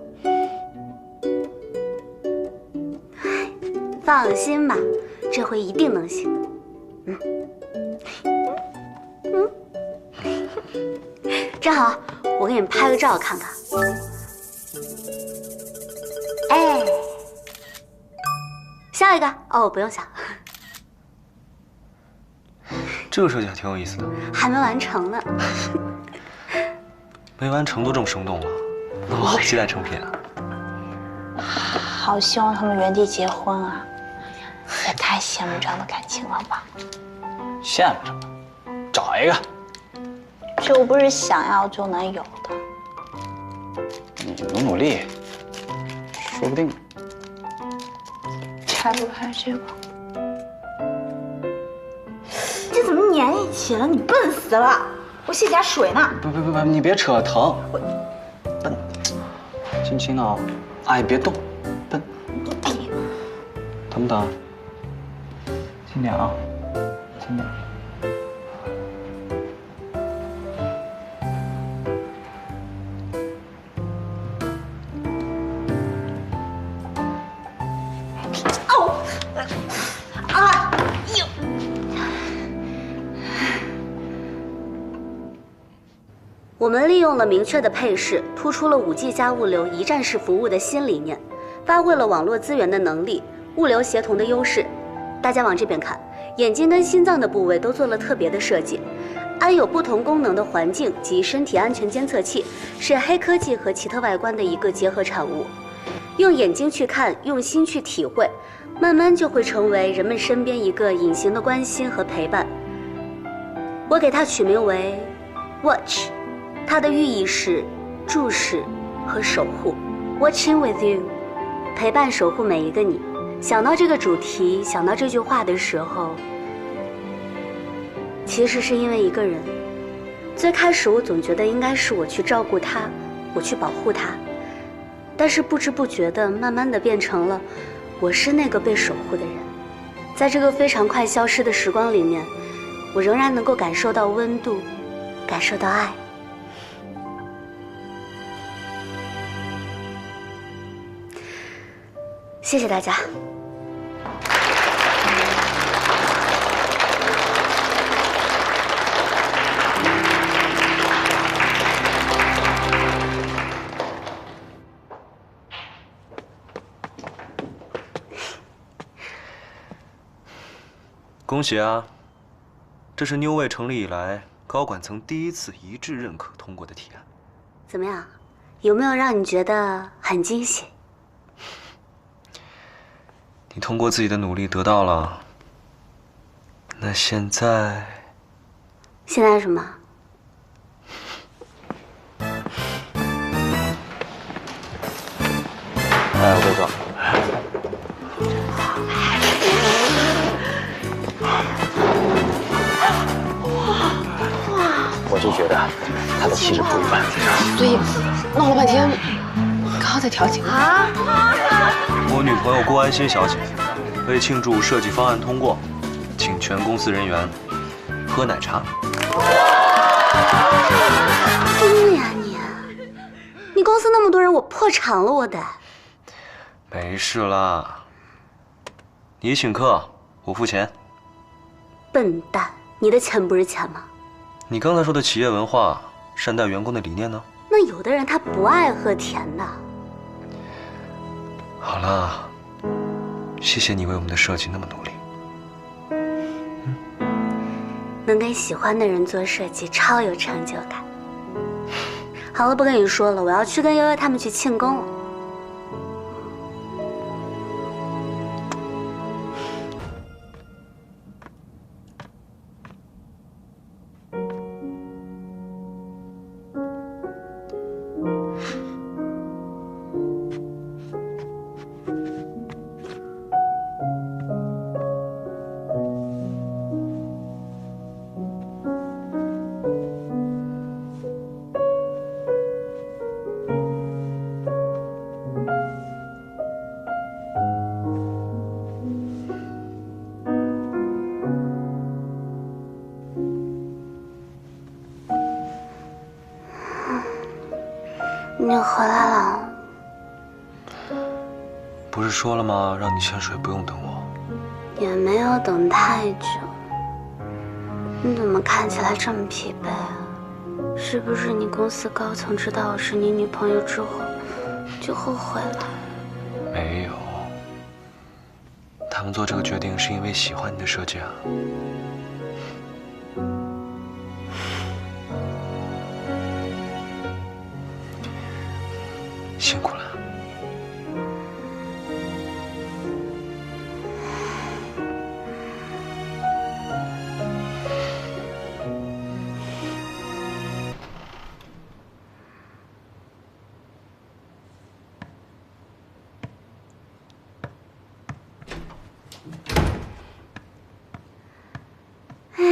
A: 放心吧，这回一定能行。正好，我给你拍个照看看。哎，下一个哦，不用想。
B: 这个设计还挺有意思的，
A: 还没完成呢。
B: 没完成都这么生动了，那我好期待成品啊！
S: 好希望他们原地结婚啊！也太羡慕这样的感情了吧？
R: 羡慕什么？找一个。
S: 这又不是想要就能有的。
R: 你努努力，说不定。
S: 拆不开这个。这怎么粘一起了？你笨死了！我洗下水呢。
R: 不，你别扯，疼。笨，轻轻的哦。哎，别动，笨。疼不疼？轻点啊，轻点。
A: 我们利用了明确的配饰，突出了5G 加物流一站式服务的新理念，发挥了网络资源的能力、物流协同的优势。大家往这边看，眼睛跟心脏的部位都做了特别的设计，安有不同功能的环境及身体安全监测器，是黑科技和奇特外观的一个结合产物。用眼睛去看，用心去体会，慢慢就会成为人们身边一个隐形的关心和陪伴。我给它取名为 Watch， 它的寓意是注视和守护。Watching with you， 陪伴守护每一个你。想到这个主题，想到这句话的时候，其实是因为一个人。最开始我总觉得应该是我去照顾他，我去保护他，但是不知不觉的，慢慢的变成了我是那个被守护的人。在这个非常快消失的时光里面，我仍然能够感受到温度，感受到爱。谢谢大家。
B: 恭喜啊！这是 New Way 成立以来高管层第一次一致认可通过的提案。
A: 怎么样？有没有让你觉得很惊喜？
B: 你通过自己的努力得到了，那现在？
A: 现在什么？
Q: 哎，我跟你说。我就觉得他的气质不一般。
P: 所以闹了半天，刚好在调情啊。
B: 我女朋友郭安心小姐为庆祝设计方案通过，请全公司人员喝奶茶。
A: 疯了呀你！你公司那么多人，我破产了我得。
B: 没事啦，你请客，我付钱。
A: 笨蛋，你的钱不是钱吗？
B: 你刚才说的企业文化、善待员工的理念呢？
A: 那有的人他不爱喝甜的。
B: 好了，谢谢你为我们的设计那么努力。
A: 能给喜欢的人做设计，超有成就感。好了，不跟你说了，我要去跟悠悠他们去庆功了。你回来了？
B: 不是说了吗？让你潜水不用等我。
A: 也没有等太久。你怎么看起来这么疲惫啊？是不是你公司高层知道我是你女朋友之后，就后悔了？
B: 没有，他们做这个决定是因为喜欢你的设计啊。辛苦了。
A: 哎呀，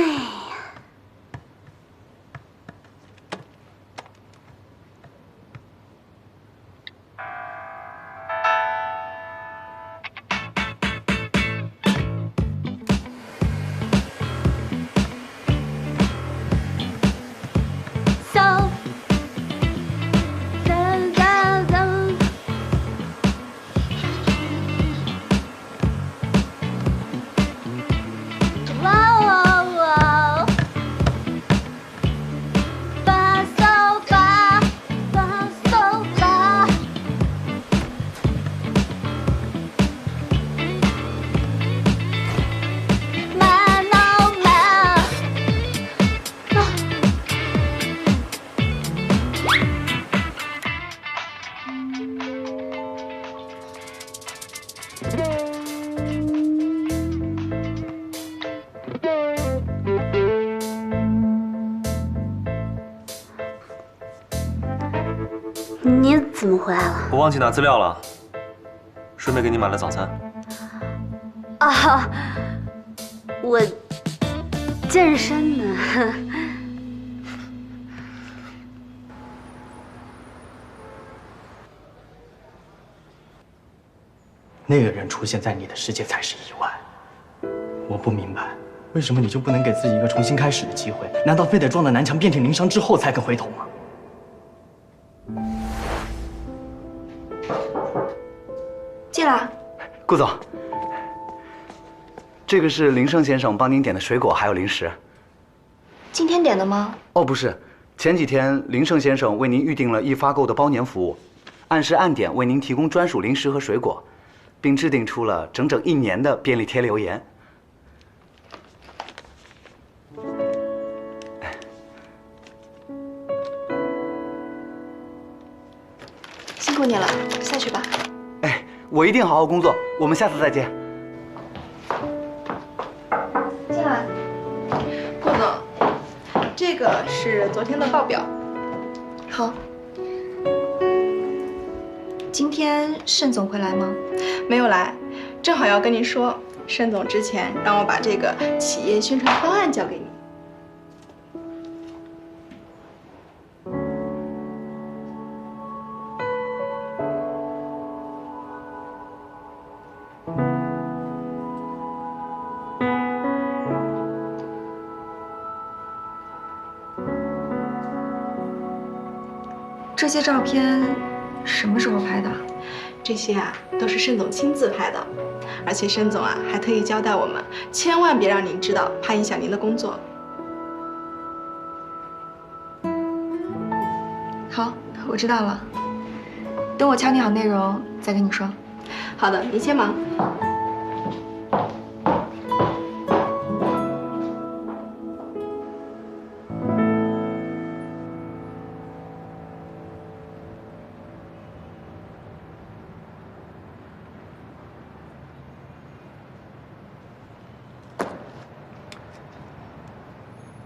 A: 回来了。
B: 我忘记拿资料了，顺便给你买了早餐。
A: 啊，我健身呢。
T: 那个人出现在你的世界才是意外。我不明白，为什么你就不能给自己一个重新开始的机会？难道非得撞到南墙遍体鳞伤之后才肯回头吗？
I: 进来。
R: 顾总，这个是林胜先生帮您点的水果还有零食。
I: 今天点的吗？
R: 哦，不是，前几天林胜先生为您预定了易发购的包年服务，按时按点为您提供专属零食和水果，并制定出了整整1年的便利贴留言。
I: 辛苦你了，下去吧。
R: 哎，我一定好好工作，我们下次再见。
I: 进来。
P: 顾总，这个是昨天的报表。
I: 好。今天盛总会来吗？
P: 没有来，正好要跟你说，盛总之前让我把这个企业宣传方案交给你。
I: 这些照片什么时候拍的？
P: 这些啊都是盛总亲自拍的，而且盛总啊还特意交代我们，千万别让您知道，怕影响您的工作。
I: 好，我知道了。等我敲定好内容再跟你说。
P: 好的，您先忙。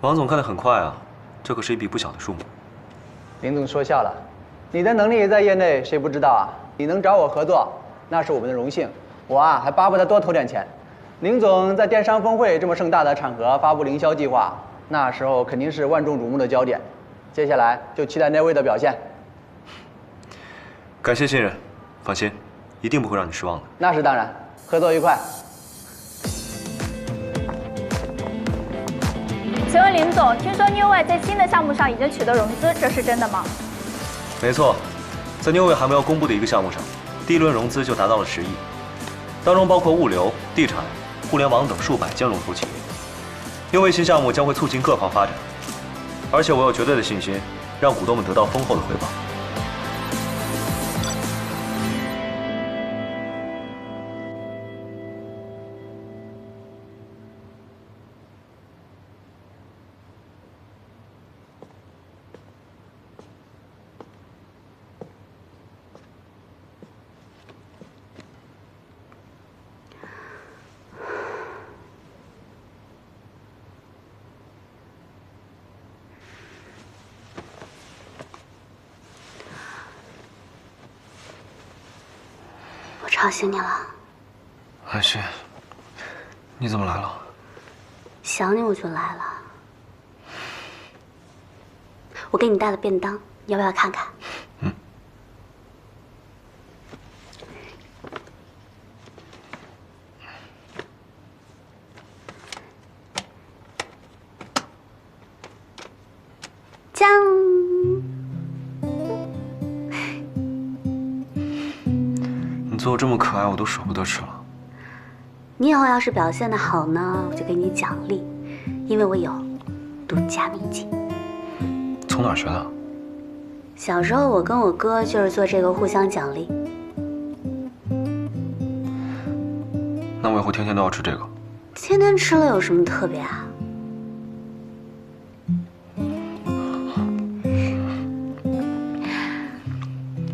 B: 王总看得很快啊，这可是一笔不小的数目。
N: 林总说笑了，你的能力在业内谁不知道啊？你能找我合作，那是我们的荣幸。我啊还巴不得多投点钱。林总在电商峰会这么盛大的场合发布营销计划，那时候肯定是万众瞩目的焦点。接下来就期待那位的表现。
B: 感谢信任，放心，一定不会让你失望的。
N: 那是当然，合作愉快。
U: 请问林总，听说 New Way 在新的项目上已经取得融资，这是真的吗？
B: 没错，在 New Way 还没有公布的一个项目上，第一轮融资就达到了10亿，当中包括物流、地产、互联网等数百间龙头企业。New Way 新项目将会促进各方发展，而且我有绝对的信心，让股东们得到丰厚的回报。
A: 吵醒你了，
B: 安心，你怎么来了？
A: 想你我就来了。我给你带了便当，你要不要看看？酱。
B: 你做这么可爱，我都舍不得吃了。
A: 你以后要是表现得好呢，我就给你奖励，因为我有独家秘籍。
B: 从哪儿学的？
A: 小时候我跟我哥就是做这个互相奖励。
B: 那我以后天天都要吃这个。
A: 天天吃了有什么特别啊？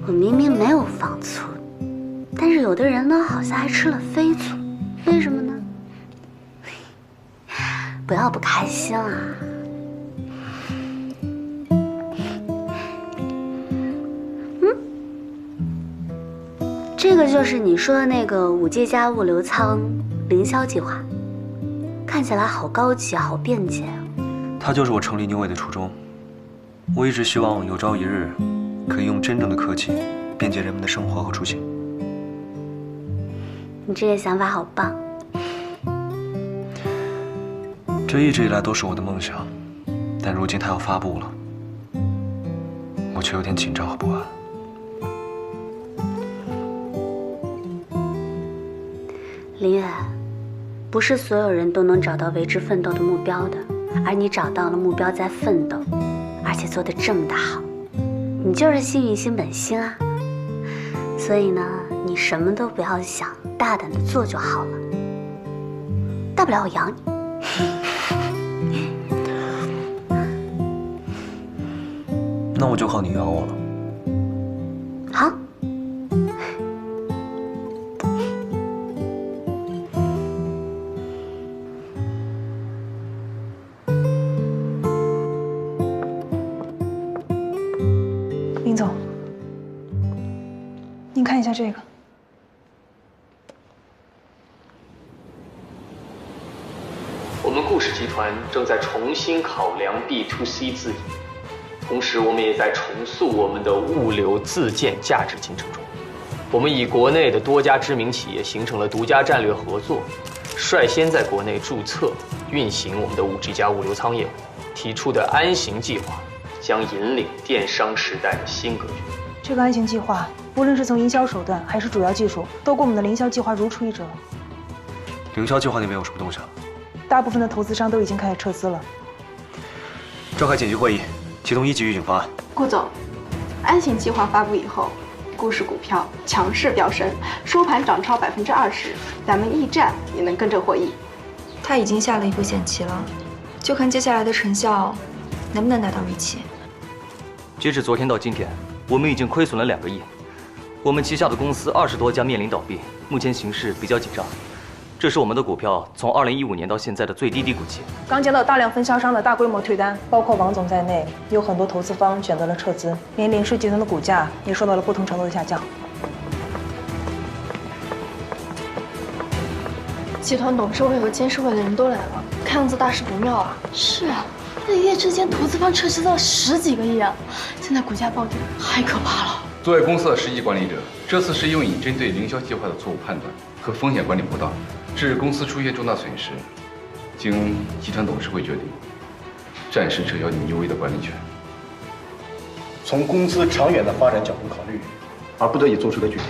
A: 我明明没有放醋，但是有的人呢，好像还吃了飞醋，为什么呢？不要不开心啊！个就是你说的那个5G 加物流仓凌霄计划，看起来好高级，好便捷啊。
B: 它就是我成立 New Way 的初衷。我一直希望有朝一日，可以用真正的科技便捷人们的生活和出行。
A: 你这个想法好棒。
B: 这一直以来都是我的梦想，但如今它要发布了，我却有点紧张和不安。
A: 林远，不是所有人都能找到为之奋斗的目标的，而你找到了目标在奋斗，而且做得这么的好，你就是幸运星本星啊。所以呢，你什么都不要想，大胆的做就好了。大不了我养你。
B: 那我就靠你养我了。
A: 好。
E: 林总，您看一下这个。
O: 我们顾氏集团正在重新考量 B2C 自营，同时我们也在重塑我们的物流自建价值进程中。我们与国内的多家知名企业形成了独家战略合作，率先在国内注册运行我们的5G 加物流仓业务，提出的安行计划将引领电商时代的新格局。
E: 这个安行计划，无论是从营销手段还是主要技术，都跟我们的凌霄计划如出一辙。
B: 凌霄计划那边有什么动向？
E: 大部分的投资商都已经开始撤资了。
B: 召开紧急会议，启动1级预警方案。
K: 顾总，安行计划发布以后，顾氏股票强势飙升，收盘涨超20%，咱们驿站也能跟着获益。
I: 他已经下了一步险棋了，就看接下来的成效能不能达到预期。
F: 截止昨天到今天，我们已经亏损了2个亿，我们旗下的公司20多家面临倒闭，目前形势比较紧张。这是我们的股票从2015年到现在的最低谷期。
E: 刚接到大量分销商的大规模退单，包括王总在内，有很多投资方选择了撤资，连凌氏集团的股价也受到了不同程度的下降。
K: 集团董事会和监事会的人都来了，看样子大事不妙啊！是啊，那一夜之间投资方撤资到10几个亿啊，现在股价暴跌，太可怕了。
V: 作为公司的实际管理者，这次是因为你针对凌霄计划的错误判断和风险管理不当，致公司出现重大损失，经集团董事会决定，暂时撤销你New Way的管理权。
W: 从公司长远的发展角度考虑，而不得已做出的决定。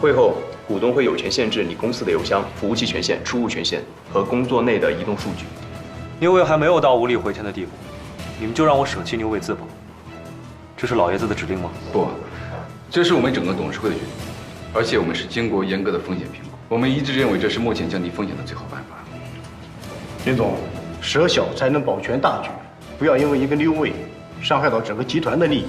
W: 会后，股东会有权限制你公司的邮箱、服务器权限、出入权限和工作内的移动数据。
B: New Way还没有到无力回天的地步，你们就让我舍弃New Way自保，这是老爷子的指令吗？
V: 不，这是我们整个董事会的决定，而且我们是经过严格的风险评估。我们一致认为这是目前降低风险的最好办法。
W: 林总，舍小才能保全大局，不要因为一个New Way伤害到整个集团的利益。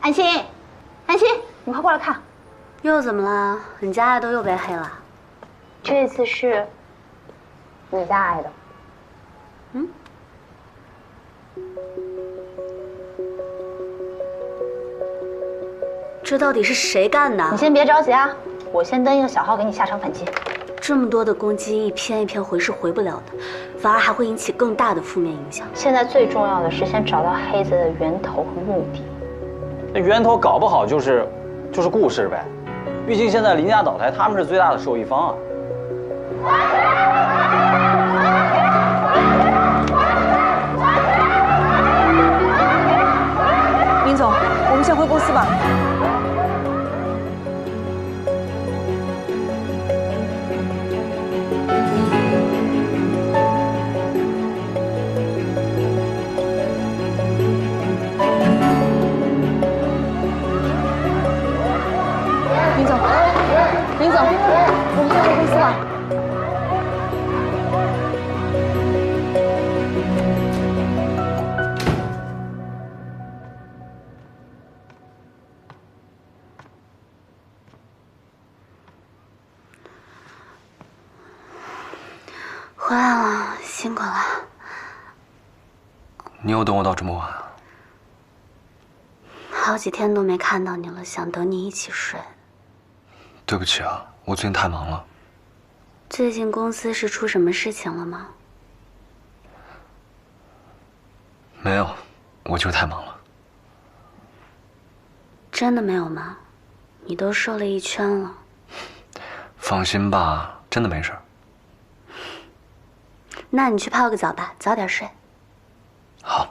S: 安心，安心，你快过来看，
A: 又怎么了？你家爱豆又被黑了？
S: 这次是你家爱豆。
A: 嗯？这到底是谁干的？
S: 你先别着急啊，我先登一个小号给你下场反击。
A: 这么多的攻击，一篇一篇回是回不了的，反而还会引起更大的负面影响。
S: 现在最重要的是先找到黑子的源头和目的。
G: 那源头搞不好就是顾氏呗，毕竟现在林家倒台，他们是最大的受益方啊。
E: 林总，我们先回公司吧。林总，林总，我们先回公司吧。
A: 回来了，辛苦了。
B: 你又等我到这么晚啊？
A: 好几天都没看到你了，想等你一起睡。
B: 对不起啊，我最近太忙了。
A: 最近公司是出什么事情了吗？
B: 没有，我就是太忙了。
A: 真的没有吗？你都瘦了一圈了。
B: 放心吧，真的没事儿。
A: 那你去泡个澡吧，早点睡。
B: 好。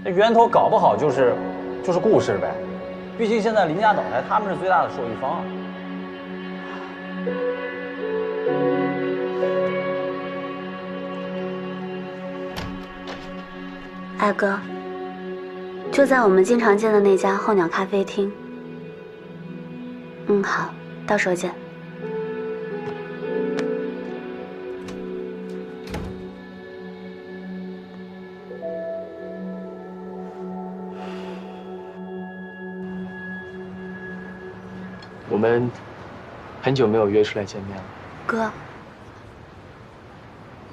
C: 那源头搞不好就是顾氏呗，毕竟现在林家倒台，他们是最大的受益方。
A: 艾哥，就在我们经常见的那家候鸟咖啡厅。好，到时候见。
G: 我们很久没有约出来见面了。
A: 哥，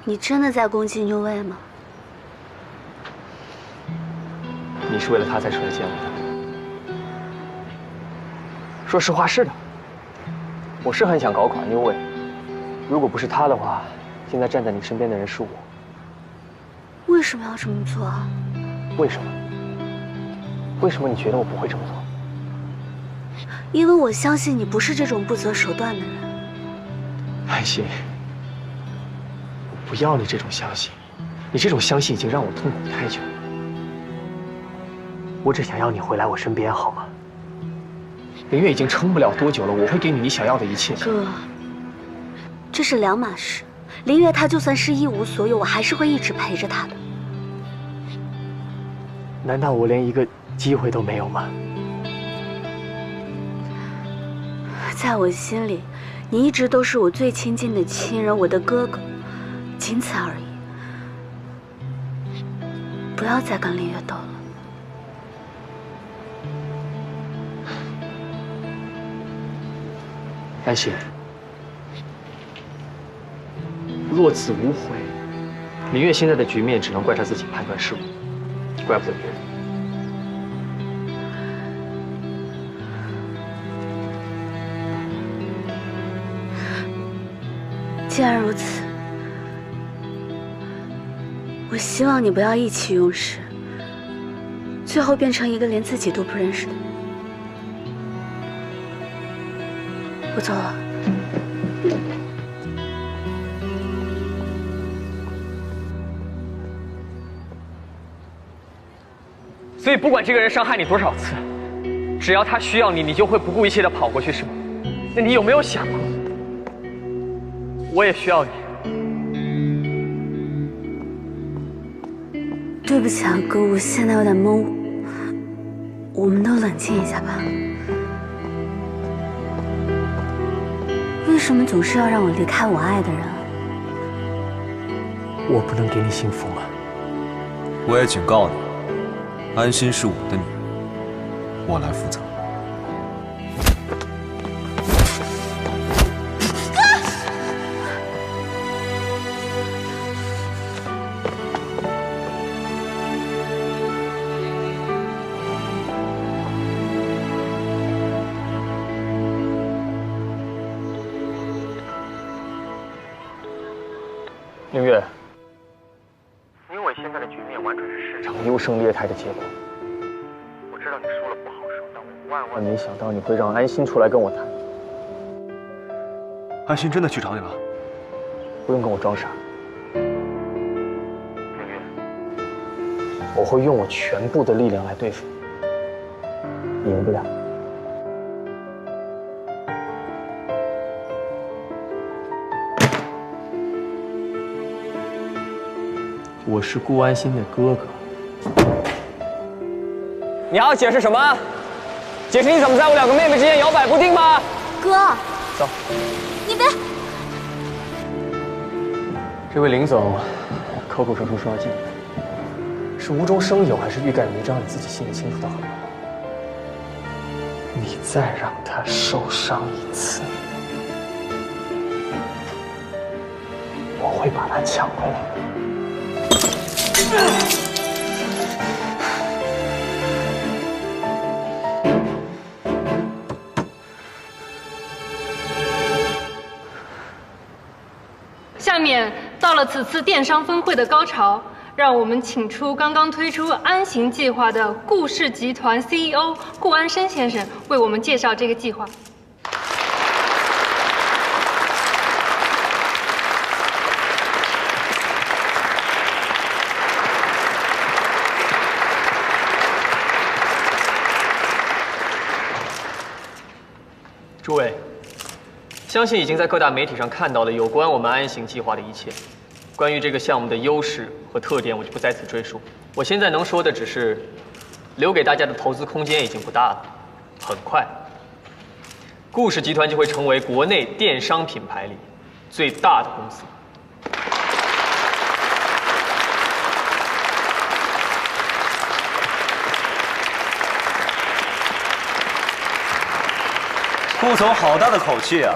A: 你真的在攻击New Way吗？
G: 你是为了他才出来见我的？说实话，是的。我是很想搞垮New Way，如果不是他的话，现在站在你身边的人是我。
A: 为什么要这么做啊？
G: 为什么？为什么你觉得我不会这么做？
A: 因为我相信你不是这种不择手段的人。
G: 安心，我不要你这种相信，你这种相信已经让我痛苦太久了。我只想要你回来我身边，好吗？林月已经撑不了多久了，我会给你你想要的一切。
A: 哥，这是两码事。林月她就算是一无所有，我还是会一直陪着她的。
G: 难道我连一个机会都没有吗？
A: 在我心里，你一直都是我最亲近的亲人，我的哥哥，仅此而已。不要再跟林月斗了。
G: 安心，落子无悔。林月现在的局面只能怪她自己判断失误，怪不得别人。
A: 既然如此，我希望你不要意气用事，最后变成一个连自己都不认识的人。我走了。
G: 所以不管这个人伤害你多少次，只要他需要你，你就会不顾一切的跑过去，是吗？那你有没有想过，我也需要你？
A: 对不起啊，哥，我现在有点懵，我们都冷静一下吧。为什么总是要让我离开我爱的人啊？
G: 我不能给你幸福吗？
B: 我也警告你，安心是我的女人，我来负责。
G: 林月，因为现在的局面完全是市场优胜劣汰的结果。我知道你输了不好受，但我万万没想到你会让安心出来跟我谈。
B: 安心真的去找你了？
G: 不用跟我装傻。林月，我会用我全部的力量来对付你，赢不了。我是顾安心的哥哥。你还要解释什么？解释你怎么在我两个妹妹之间摇摆不定吗？
A: 哥，
G: 走。
A: 你别。
G: 这位林总口口声声说要见你，是无中生有还是欲盖弥彰？你自己心里清楚的很。再让他受伤一次，我会把他抢回来的。
J: 下面到了此次电商峰会的高潮，让我们请出刚刚推出安行计划的顾氏集团 CEO 顾安生先生为我们介绍这个计划。
O: 诸位，相信已经在各大媒体上看到了有关我们安行计划的一切。关于这个项目的优势和特点，我就不在此赘述。我现在能说的只是，留给大家的投资空间已经不大了。很快，顾氏集团就会成为国内电商品牌里最大的公司。
B: 顾总好大的口气啊！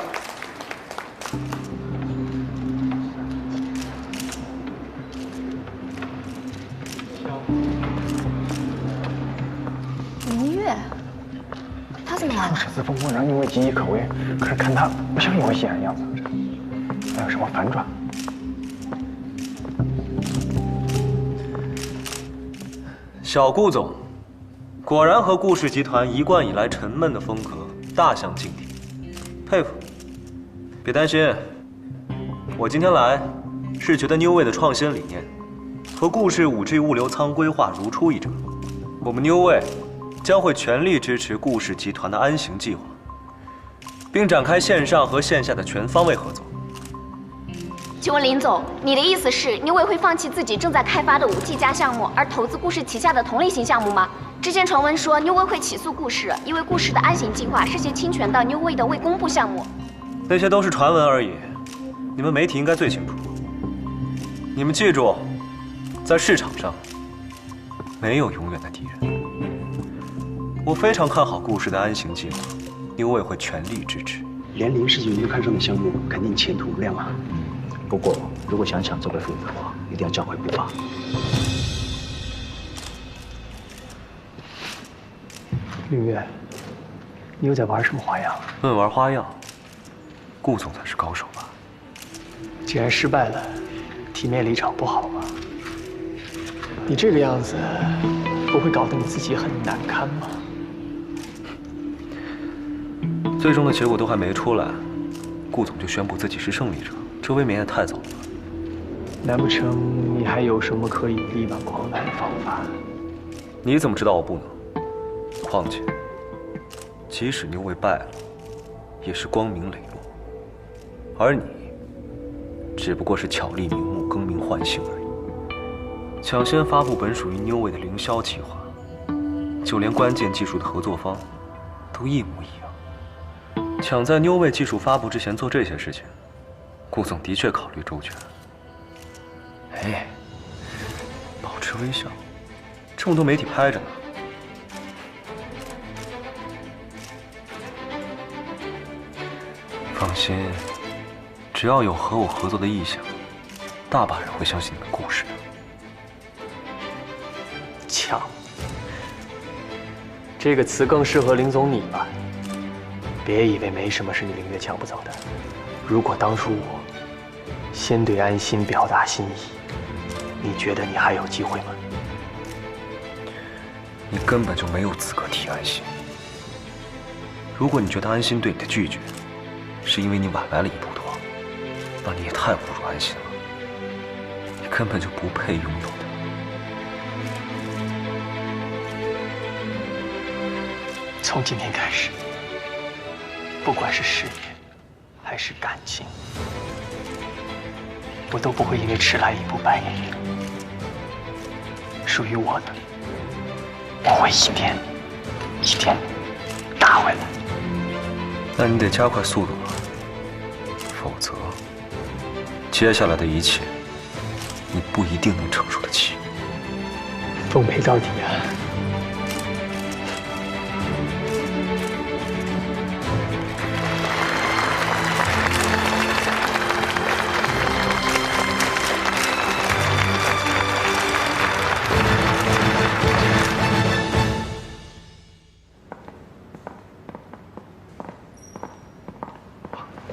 K: 林月，他怎么来了？
G: 这次风波让因为岌岌可危，可是看他不像因为戏的样子，还有什么反转？
B: 小顾总，果然和顾氏集团一贯以来沉闷的风格大相径庭，佩服。别担心，我今天来是觉得 Newway 的创新理念和顾氏5G 物流仓规划如出一辙。我们 Newway 将会全力支持顾氏集团的安行计划，并展开线上和线下的全方位合作。
U: 请问林总，你的意思是 Newway 会放弃自己正在开发的5G 加项目，而投资顾氏旗下的同类型项目吗？之前传闻说 Newway 会起诉顾氏，因为顾氏的安行计划涉嫌侵权到 Newway 的未公布项目。
B: 那些都是传闻而已，你们媒体应该最清楚。你们记住，在市场上没有永远的敌人。我非常看好顾氏的安行计划，Newway会全力支持。
W: 连林氏就您看上的项目，肯定前途无量啊。不过，如果想抢这块份额的话，一定要教会步伐。
G: 林月，你又在玩什么花样？
B: 问玩花样，顾总才是高手吧？
G: 既然失败了，体面离场不好吗？你这个样子，不会搞得你自己很难堪吗？
B: 最终的结果都还没出来，顾总就宣布自己是胜利者，这未免也太早了吧？
G: 难不成你还有什么可以力挽狂澜的方法？
B: 你怎么知道我不能？况且，即使Newway败了，也是光明磊落，而你，只不过是巧立名目、更名换姓而已。抢先发布本属于Newway的凌霄计划，就连关键技术的合作方都一模一样。抢在Newway技术发布之前做这些事情，顾总的确考虑周全。哎，保持微笑，这么多媒体拍着呢。放心，只要有和我合作的意向，大把人会相信你们故事的。
G: 抢，这个词更适合林总你吧。别以为没什么是你林月抢不走的。如果当初我先对安心表达心意，你觉得你还有机会吗？
B: 你根本就没有资格提安心。如果你觉得安心对你的拒绝是因为你晚来了一步的话，那你也太侮辱安心了。你根本就不配拥有它。
G: 从今天开始，不管是事业还是感情，我都不会因为迟来一步白眼一瞪。属于我的，我会一天一天打回来。
B: 那你得加快速度了，否则接下来的一切，你不一定能承受得起。
G: 奉陪到底啊！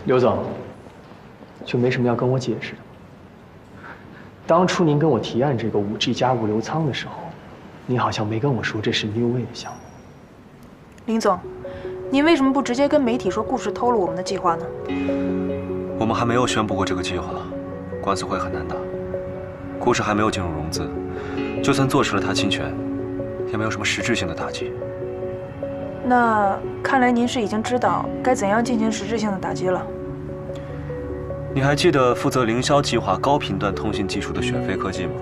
G: 刘总，就没什么要跟我解释的。当初您跟我提案这个5G 加物流仓的时候，您好像没跟我说这是 New Way 的项目。
E: 林总，您为什么不直接跟媒体说故事偷了我们的计划呢？
B: 我们还没有宣布过这个计划，官司会很难打。故事还没有进入融资，就算坐实了他侵权，也没有什么实质性的打击。
E: 那看来您是已经知道该怎样进行实质性的打击了。
B: 你还记得负责凌霄计划高频段通信技术的雪飞科技吗？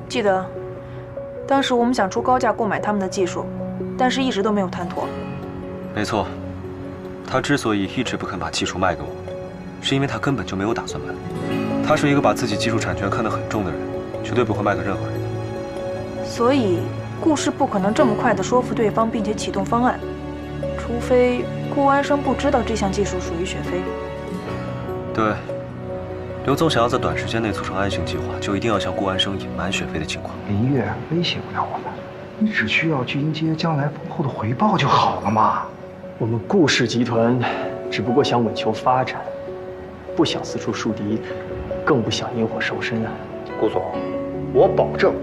E: 记得，当时我们想出高价购买他们的技术，但是一直都没有谈妥。
B: 没错，他之所以一直不肯把技术卖给我，是因为他根本就没有打算卖。他是一个把自己技术产权看得很重的人，绝对不会卖给任何人。
E: 所以，顾氏不可能这么快地说服对方，并且启动方案，除非顾安生不知道这项技术属于雪飞。
B: 对，刘总想要在短时间内促成安行计划，就一定要向顾安生隐瞒雪飞的情况。
D: 林月威胁不了我们，你只需要去迎接将来丰厚的回报就好了嘛。
G: 我们顾氏集团只不过想稳求发展，不想四处树敌，更不想引火烧身啊。
D: 顾总，我保证，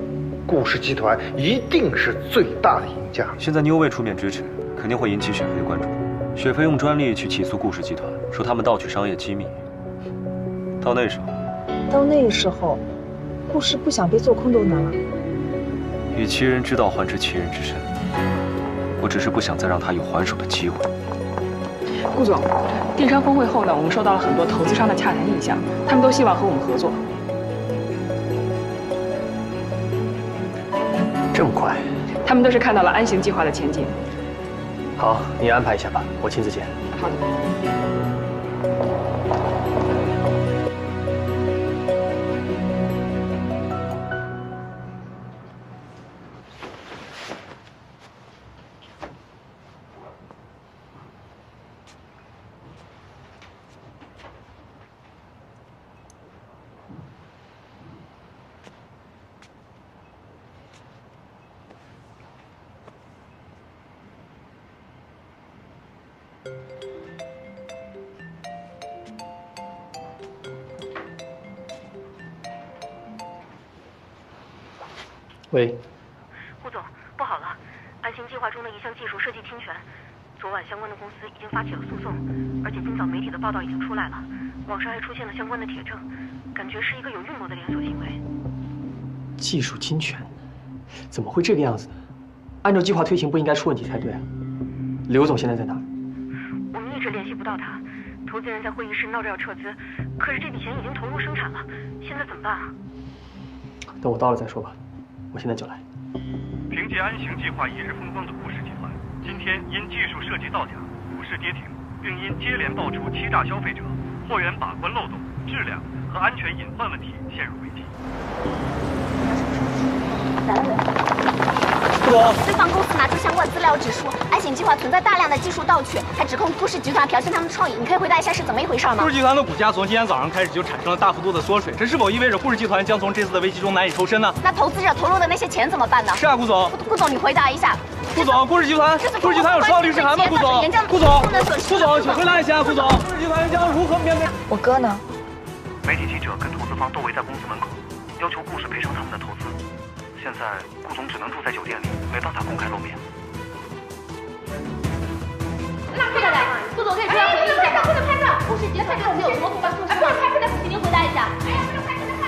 D: 顾氏集团一定是最大的赢家。
B: 现在New Way出面支持，肯定会引起雪飞的关注。雪飞用专利去起诉顾氏集团，说他们盗取商业机密。到那时候，顾氏不想被做空都难了。以其人之道还治其人之身，我只是不想再让他有还手的机会。
P: 顾总，电商峰会后呢，我们收到了很多投资商的洽谈意向，他们都希望和我们合作。
G: 这么快？
P: 他们都是看到了安行计划的前景。
G: 好，你安排一下吧，我亲自见。
P: 好的。
G: 喂，
H: 顾总，不好了，安行计划中的一项技术设计侵权，昨晚相关的公司已经发起了诉讼，而且今早媒体的报道已经出来了，网上还出现了相关的帖证，感觉是一个有预谋的连锁行为。
G: 技术侵权？怎么会这个样子呢？按照计划推行不应该出问题才对啊。刘总现在在哪儿？
H: 我们一直联系不到他，投资人在会议室闹着要撤资，可是这笔钱已经投入生产了，现在怎么办啊？
G: 等我到了再说吧。我现在就来。
L: 凭借安行计划一日风光的顾氏集团，今天因技术设计造假，股市跌停，并因接连爆出欺诈消费者、货源把关漏洞、质量和安全隐患问题，陷入危机。
U: 顾总，对方公司拿出相关资料指出，安行计划存在大量的技术盗取，还指控顾氏集团剽窃他们的创意。你可以回答一下是怎么一回事吗？
M: 顾氏集团的股价从今天早上开始就产生了大幅度的缩水，这是否意味着顾氏集团将从这次的危机中难以抽身呢？
U: 那投资者投入的那些钱怎么办呢？
M: 是啊，顾总。
U: 顾总，你回答一下。
M: 顾总，顾氏集团有收到律师函吗？顾总，请回答一下，顾总，顾氏集团将如何面对？
I: 我哥呢？
L: 媒体记者跟投资方都围在公司门口，要求顾氏赔偿他们的投资。现在顾总只能住在酒店里，没办法公开露面。
U: 快点来，顾总可以出来回应一下吗？快点拍照！顾氏集团这次有什么不法出售？快点拍，请您回答一下。哎呀，快点拍！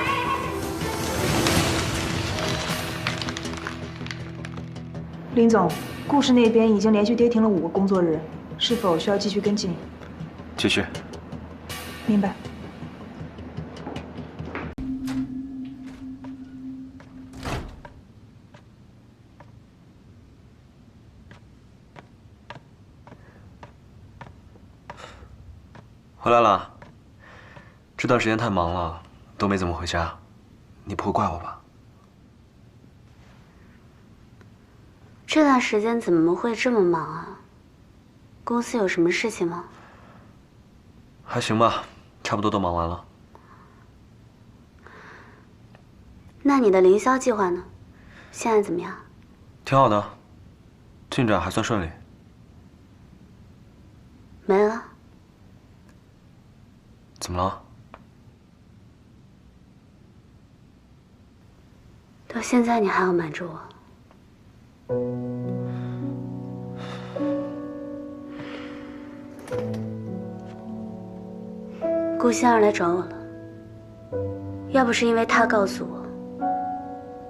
E: 林总，顾氏那边已经连续跌停了5个工作日，是否需要继续跟进？
B: 继续。
E: 明白。
B: 回来了。这段时间太忙了，都没怎么回家，你不会怪我吧？
A: 这段时间怎么会这么忙啊？公司有什么事情吗？
B: 还行吧，差不多都忙完了。
A: 那你的凌霄计划呢？现在怎么样？
B: 挺好的，进展还算顺利。
A: 没了。
B: 怎么了？
A: 到现在你还要瞒着我？顾仙儿来找我了，要不是因为她告诉我，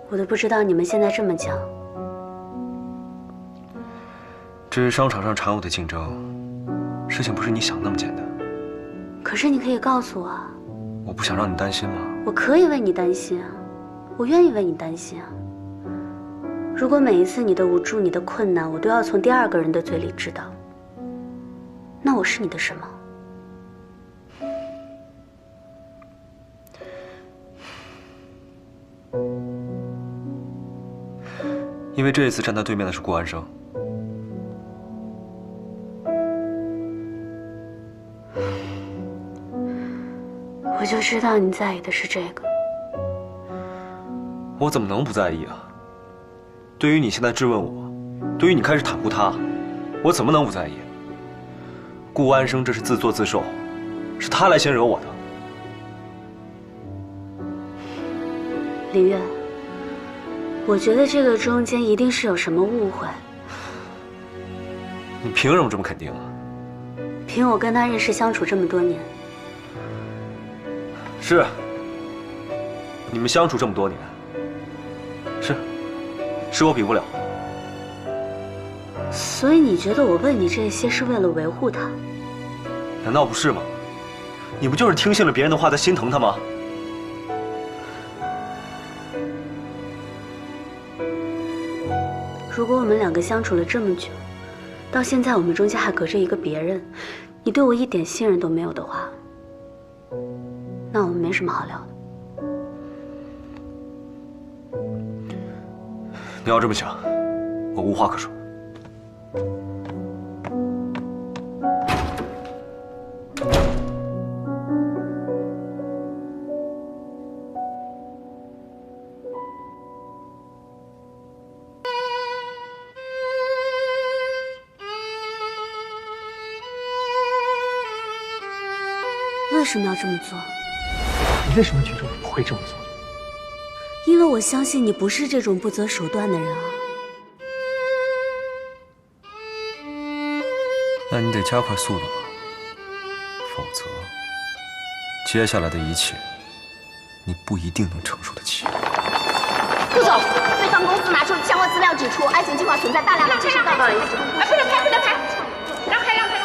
A: 我都不知道你们现在这么僵。
B: 这是商场上常有的竞争，事情不是你想那么简单。
A: 可是你可以告诉我啊。
B: 我不想让你担心吗？
A: 我可以为你担心啊，我愿意为你担心啊。如果每一次你的无助、你的困难，我都要从第二个人的嘴里知道，那我是你的什么？
B: 因为这一次站在对面的是顾安生。
A: 我就知道你在意的是这个。
B: 我怎么能不在意啊？对于你现在质问我，对于你开始袒护他，我怎么能不在意？顾安生这是自作自受，是他来先惹我的。
A: 林月，我觉得这个中间一定是有什么误会。
B: 你凭什么这么肯定啊？
A: 凭我跟他认识相处这么多年。
B: 是，你们相处这么多年，是我比不了。
A: 所以你觉得我问你这些是为了维护他？
B: 难道不是吗？你不就是听信了别人的话，在心疼他吗？
A: 如果我们两个相处了这么久，到现在我们中间还隔着一个别人，你对我一点信任都没有的话，那我们没什么好聊的。
B: 你要这么想，我无话可说。
A: 为什么要这么做？
D: 你为什么觉得我不会这么做？
A: 因为我相信你不是这种不择手段的人啊。
B: 那你得加快速度了，否则接下来的一切，你不一定能承受得起。
U: 顾总，对方公司拿出相关资料指出，安行计划存在大量的技术盗版。不能拍，不能拍，让开，让开。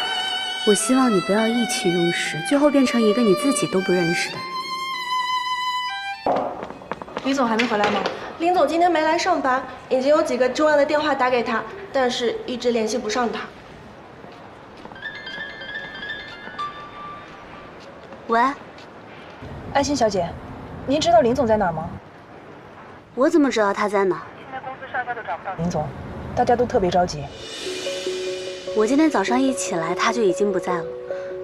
A: 我希望你不要意气用事，最后变成一个你自己都不认识的人。
E: 李总还没回来吗？
K: 林总今天没来上班，已经有几个重要的电话打给他，但是一直联系不上他。
A: 喂，
E: 安心小姐，您知道林总在哪儿吗？
A: 我怎么知道他在哪儿？
E: 现在公司上下都找不到林总，大家都特别着急。
A: 我今天早上一起来，他就已经不在了，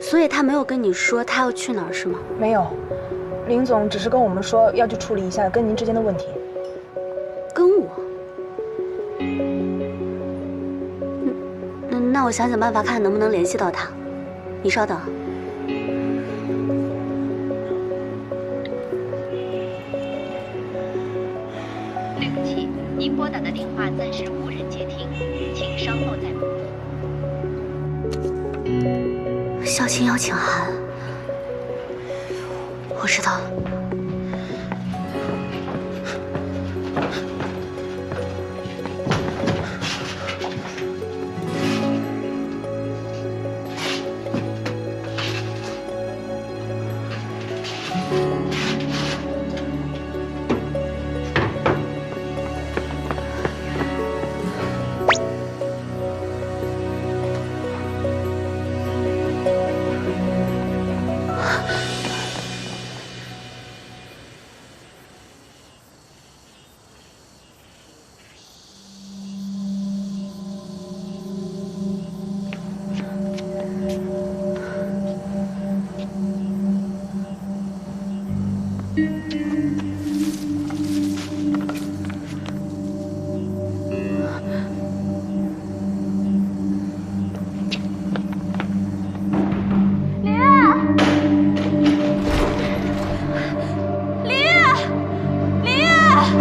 A: 所以他没有跟你说他要去哪儿是吗？
E: 没有，林总只是跟我们说要去处理一下跟您之间的问题。
A: 跟我？那我想想办法，看能不能联系到他。你稍等。
Q: 对不起，您拨打的电话暂时无人接听，请稍后再拨。
A: 校庆邀请函，我知道了。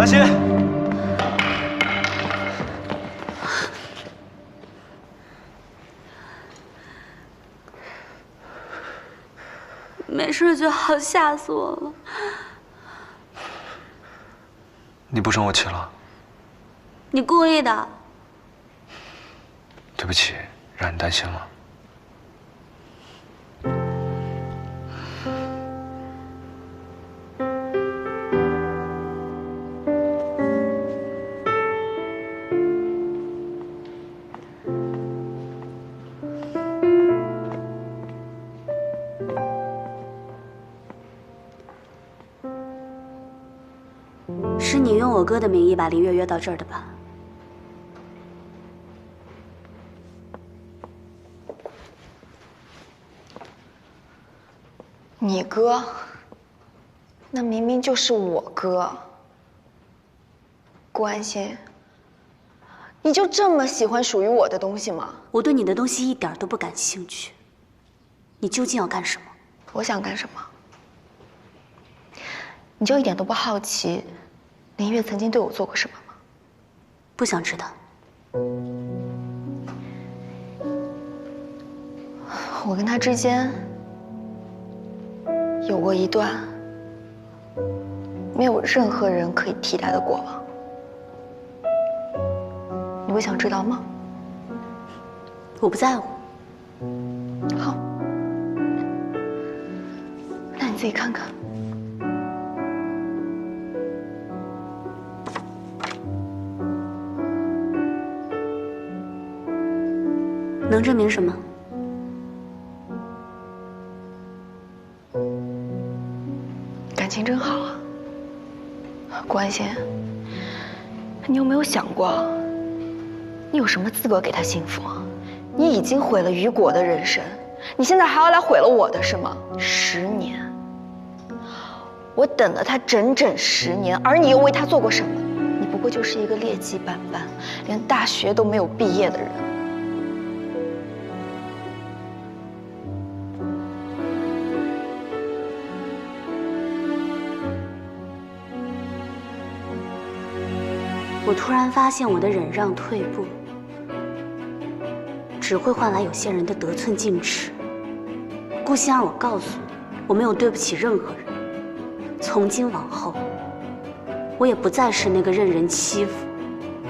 B: 欣，
A: 没事就好，吓死我了。
B: 你不生我气了？
A: 你故意的。
B: 对不起，让你担心了。
A: 是你用我哥的名义把林月约到这儿的吧？
I: 你哥，那明明就是我哥。顾安心，你就这么喜欢属于我的东西吗？
A: 我对你的东西一点都不感兴趣。你究竟要干什么？
I: 我想干什么？你就一点都不好奇林月曾经对我做过什么吗？
A: 不想知道。
I: 我跟他之间有过一段没有任何人可以替代的过往，你会想知道吗？
A: 我不在乎。
I: 好，那你自己看看。
A: 能证明什么？
I: 感情真好啊，顾安心，你有没有想过，你有什么资格给他幸福啊？你已经毁了雨果的人生，你现在还要来毁了我的是吗？10年，我等了他整整10年，而你又为他做过什么？你不过就是一个劣迹斑斑，连大学都没有毕业的人。
A: 我突然发现，我的忍让退步，只会换来有些人的得寸进尺。顾欣儿，我告诉你，我没有对不起任何人。从今往后，我也不再是那个任人欺负、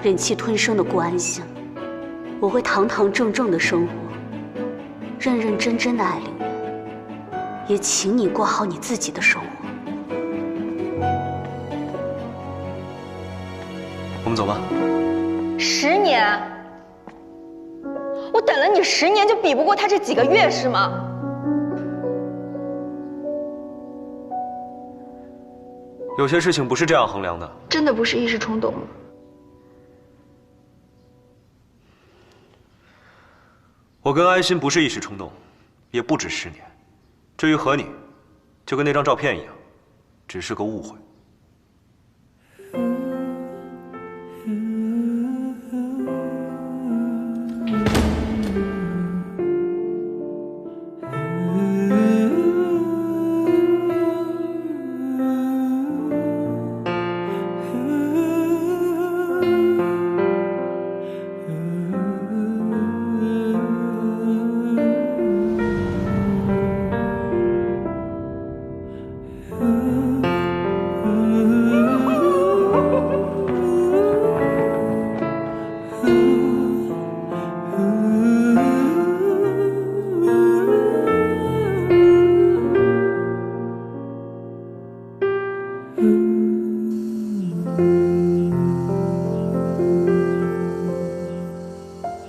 A: 忍气吞声的顾安心了。我会堂堂正正的生活，认认真真的爱林月。也请你过好你自己的生活。
B: 我们走吧。
I: 10年，我等了你10年，就比不过他这几个月是吗？
B: 有些事情不是这样衡量的。
I: 真的不是一时冲动吗？
B: 我跟安心不是一时冲动，也不止10年。至于和你，就跟那张照片一样，只是个误会。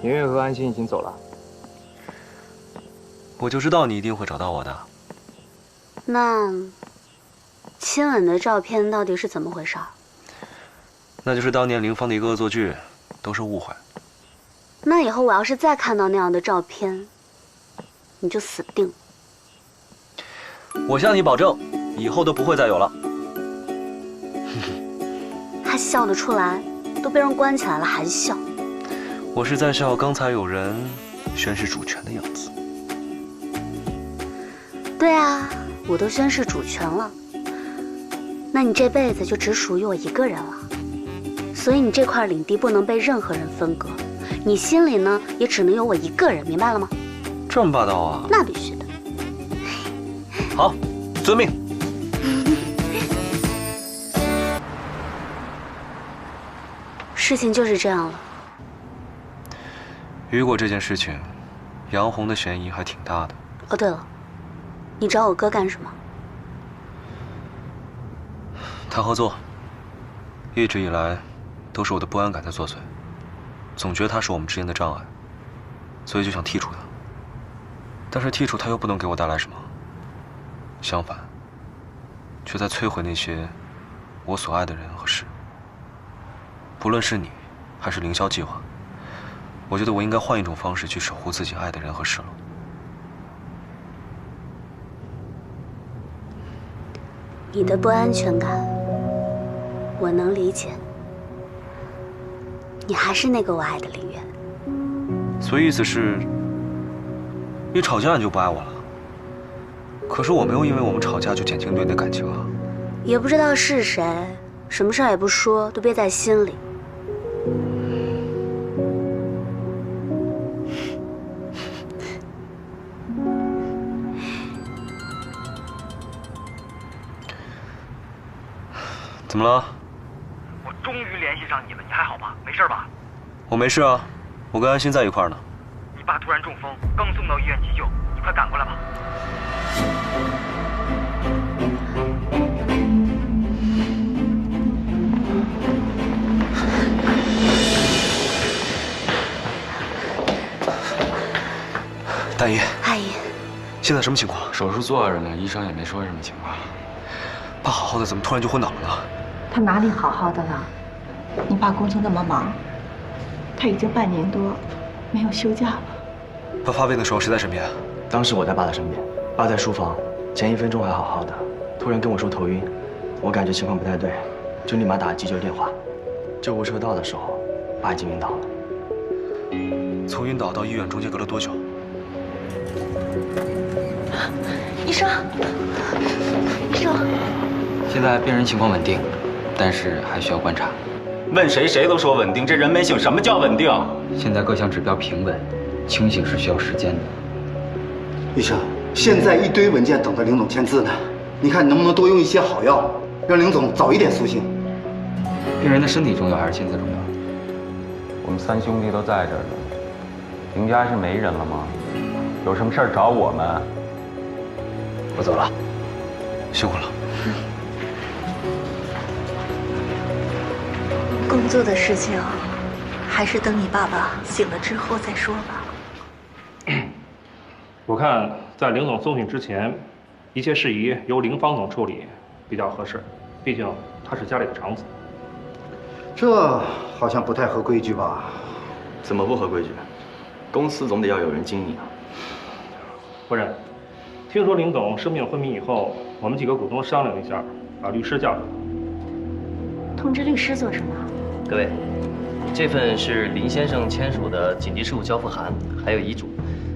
G: 宁月和安心已经走了。
B: 我就知道你一定会找到我的。
A: 那亲吻的照片到底是怎么回事？
B: 那就是当年林芳的一个恶作剧，都是误会。
A: 那以后我要是再看到那样的照片，你就死定了。
B: 我向你保证，以后都不会再有了。
A: 还笑得出来？都被人关起来了还笑？
B: 我是在笑刚才有人宣誓主权的样子。
A: 对啊，我都宣誓主权了，那你这辈子就只属于我一个人了。所以你这块领地不能被任何人分割，你心里呢也只能有我一个人，明白了吗？
B: 这么霸道啊？
A: 那必须的。
B: 好，遵命。
A: 事情就是这样了。
B: 雨果这件事情，杨红的嫌疑还挺大的。
A: 哦，对了，你找我哥干什么？
B: 谈合作。一直以来，都是我的不安感在作祟，总觉得他是我们之间的障碍，所以就想剔除他。但是剔除他又不能给我带来什么，相反，却在摧毁那些我所爱的人和事。不论是你，还是凌霄计划，我觉得我应该换一种方式去守护自己爱的人和事了。
A: 你的不安全感，我能理解。你还是那个我爱的林月。
B: 所以意思是，一吵架你就不爱我了？可是我没有因为我们吵架就减轻对你的感情啊。
A: 也不知道是谁，什么事儿也不说，都憋在心里。
B: 怎么了？
L: 我终于联系上你了，你还好吧？没事吧？
B: 我没事啊，我跟安心在一块儿呢。
L: 你爸突然中风，刚送到医院急救，你快赶过来吧。
B: 大姨，
A: 阿姨，
B: 现在什么情况？
N: 手术做着呢，医生也没说什么情况。
B: 爸好好的，怎么突然就昏倒了呢？
E: 他哪里好好的了？你爸工作那么忙，他已经半年多没有休假了。
B: 爸发病的时候谁在身边？
W: 当时我在爸的身边，爸在书房，前1分钟还好好的，突然跟我说头晕，我感觉情况不太对，就立马打了急救电话。救护车到的时候，爸已经晕倒了。
B: 从晕倒到医院中间隔了多久？
E: 医生，医生，
N: 现在病人情况稳定，但是还需要观察。
R: 问谁谁都说稳定，这人没醒，什么叫稳定？
N: 现在各项指标平稳，清醒是需要时间的。
D: 医生，现在一堆文件等着林总签字呢，你看你能不能多用一些好药，让林总早一点苏醒？
N: 病人的身体重要还是签字重要？
T: 我们3兄弟都在这儿呢，林家是没人了吗？有什么事儿找我们。
N: 我走了，
B: 辛苦了。
A: 工作的事情，还是等你爸爸醒了之后再说吧。
X: 我看在林总送信之前，一切事宜由林方总处理比较合适，毕竟他是家里的长子。
D: 这好像不太合规矩吧？
W: 怎么不合规矩？公司总得要有人经营啊。
X: 夫人，听说林总生病昏迷以后，我们几个股东商量一下，把律师叫来。
E: 通知律师做什么？
F: 各位，这份是林先生签署的紧急事务交付函，还有遗嘱。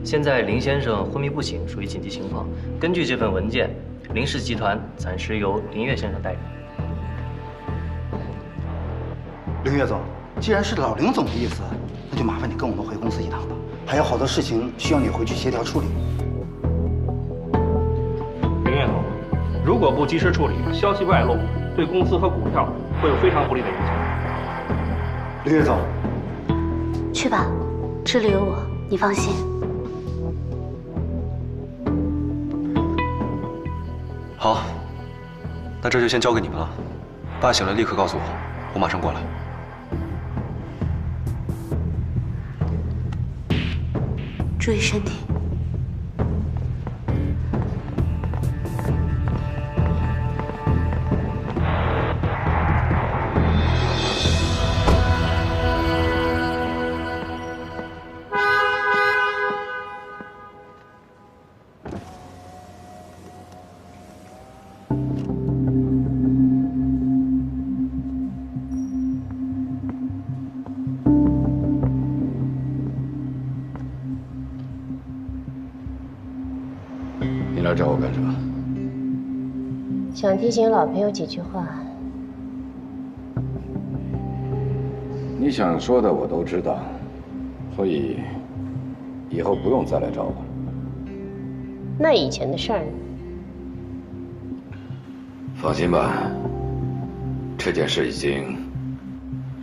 F: 现在林先生昏迷不醒，属于紧急情况。根据这份文件，林氏集团暂时由林月先生代理。
D: 林岳总，既然是老林总的意思，那就麻烦你跟我们回公司一趟吧，还有好多事情需要你回去协调处理。
X: 林岳总，如果不及时处理，消息外露，对公司和股票会有非常不利的影响。
D: 林岳总，
A: 去吧，这里有我，你放心。
B: 好，那这就先交给你们了。爸醒了立刻告诉我，我马上过来。
A: 注意身体。
N: 你来找我干什么？
Y: 想提醒老朋友几句话。
C: 你想说的我都知道，所以以后不用再来找我。
J: 那以前的事儿呢？
C: 放心吧，这件事已经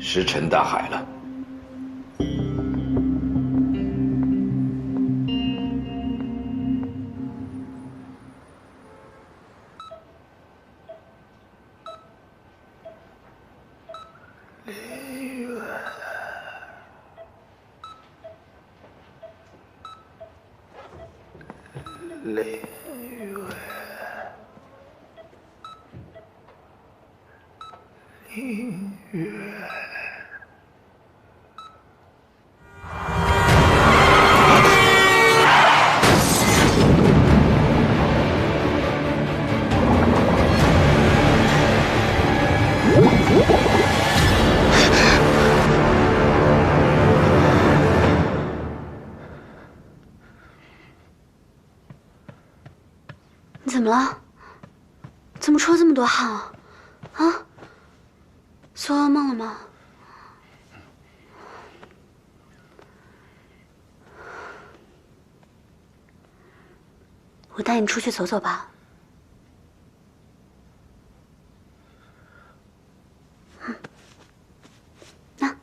C: 石沉大海了。
A: 你怎么了？怎么出了这么多汗啊？啊？做噩梦了吗？我带你出去走走吧。那。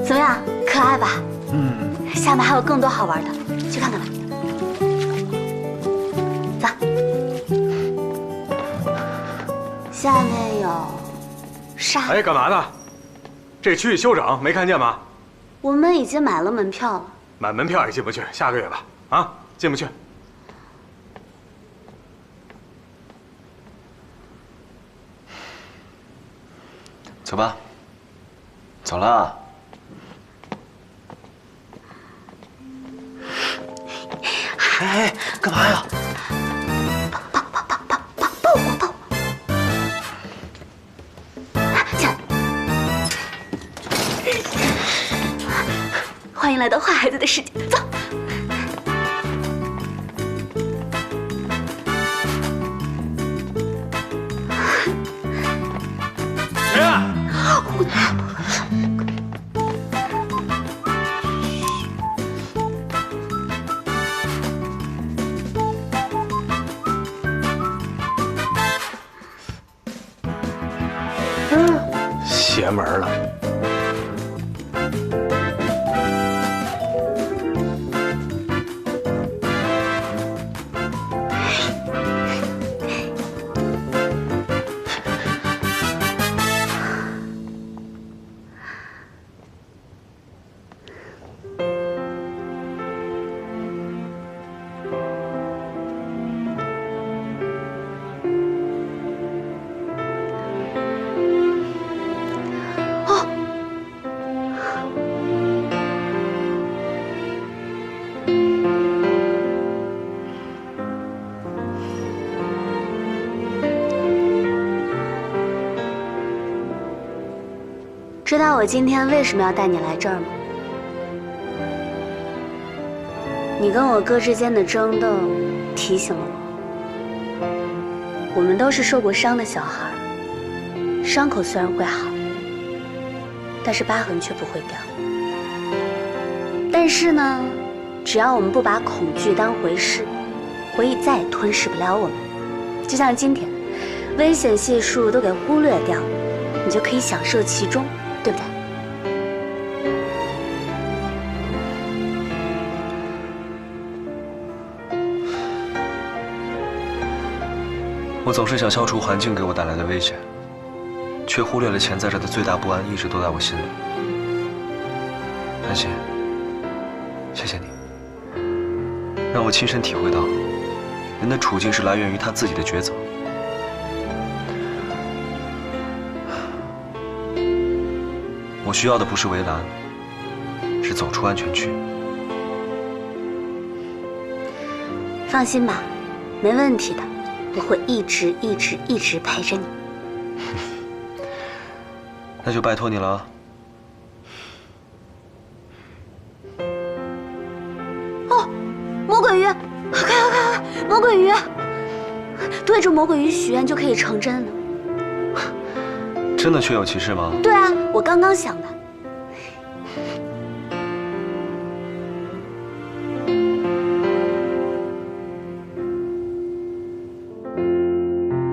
A: 怎么样，可爱吧？下面还有更多好玩的，去看看吧。走。下面有沙。
S: 哎，干嘛呢？这区域休整，没看见吗？
A: 我们已经买了门票了。
S: 买门票也进不去，下个月吧。啊，进不去。
B: 走吧。走了。哎，干嘛呀？
A: 抱我！进来。欢迎来到坏孩子的世界，走。
S: 谁啊？邪门了。
A: 知道我今天为什么要带你来这儿吗？你跟我哥之间的争斗，提醒了我，我们都是受过伤的小孩，伤口虽然会好，但是疤痕却不会掉。但是呢，只要我们不把恐惧当回事，回忆再也吞噬不了我们。就像今天，危险系数都给忽略掉，你就可以享受其中。对不对？
B: 我总是想消除环境给我带来的危险，却忽略了潜在着的最大不安一直都在我心里。安心，谢谢你，让我亲身体会到，人的处境是来源于他自己的抉择。我需要的不是围栏，是走出安全区。
A: 放心吧，没问题的，我会一直陪着你。
B: 那就拜托你了。
A: 哦，魔鬼鱼，快！魔鬼鱼，对着魔鬼鱼许愿就可以成真了。
B: 真的确有其事吗？
A: 对啊，我刚刚想的。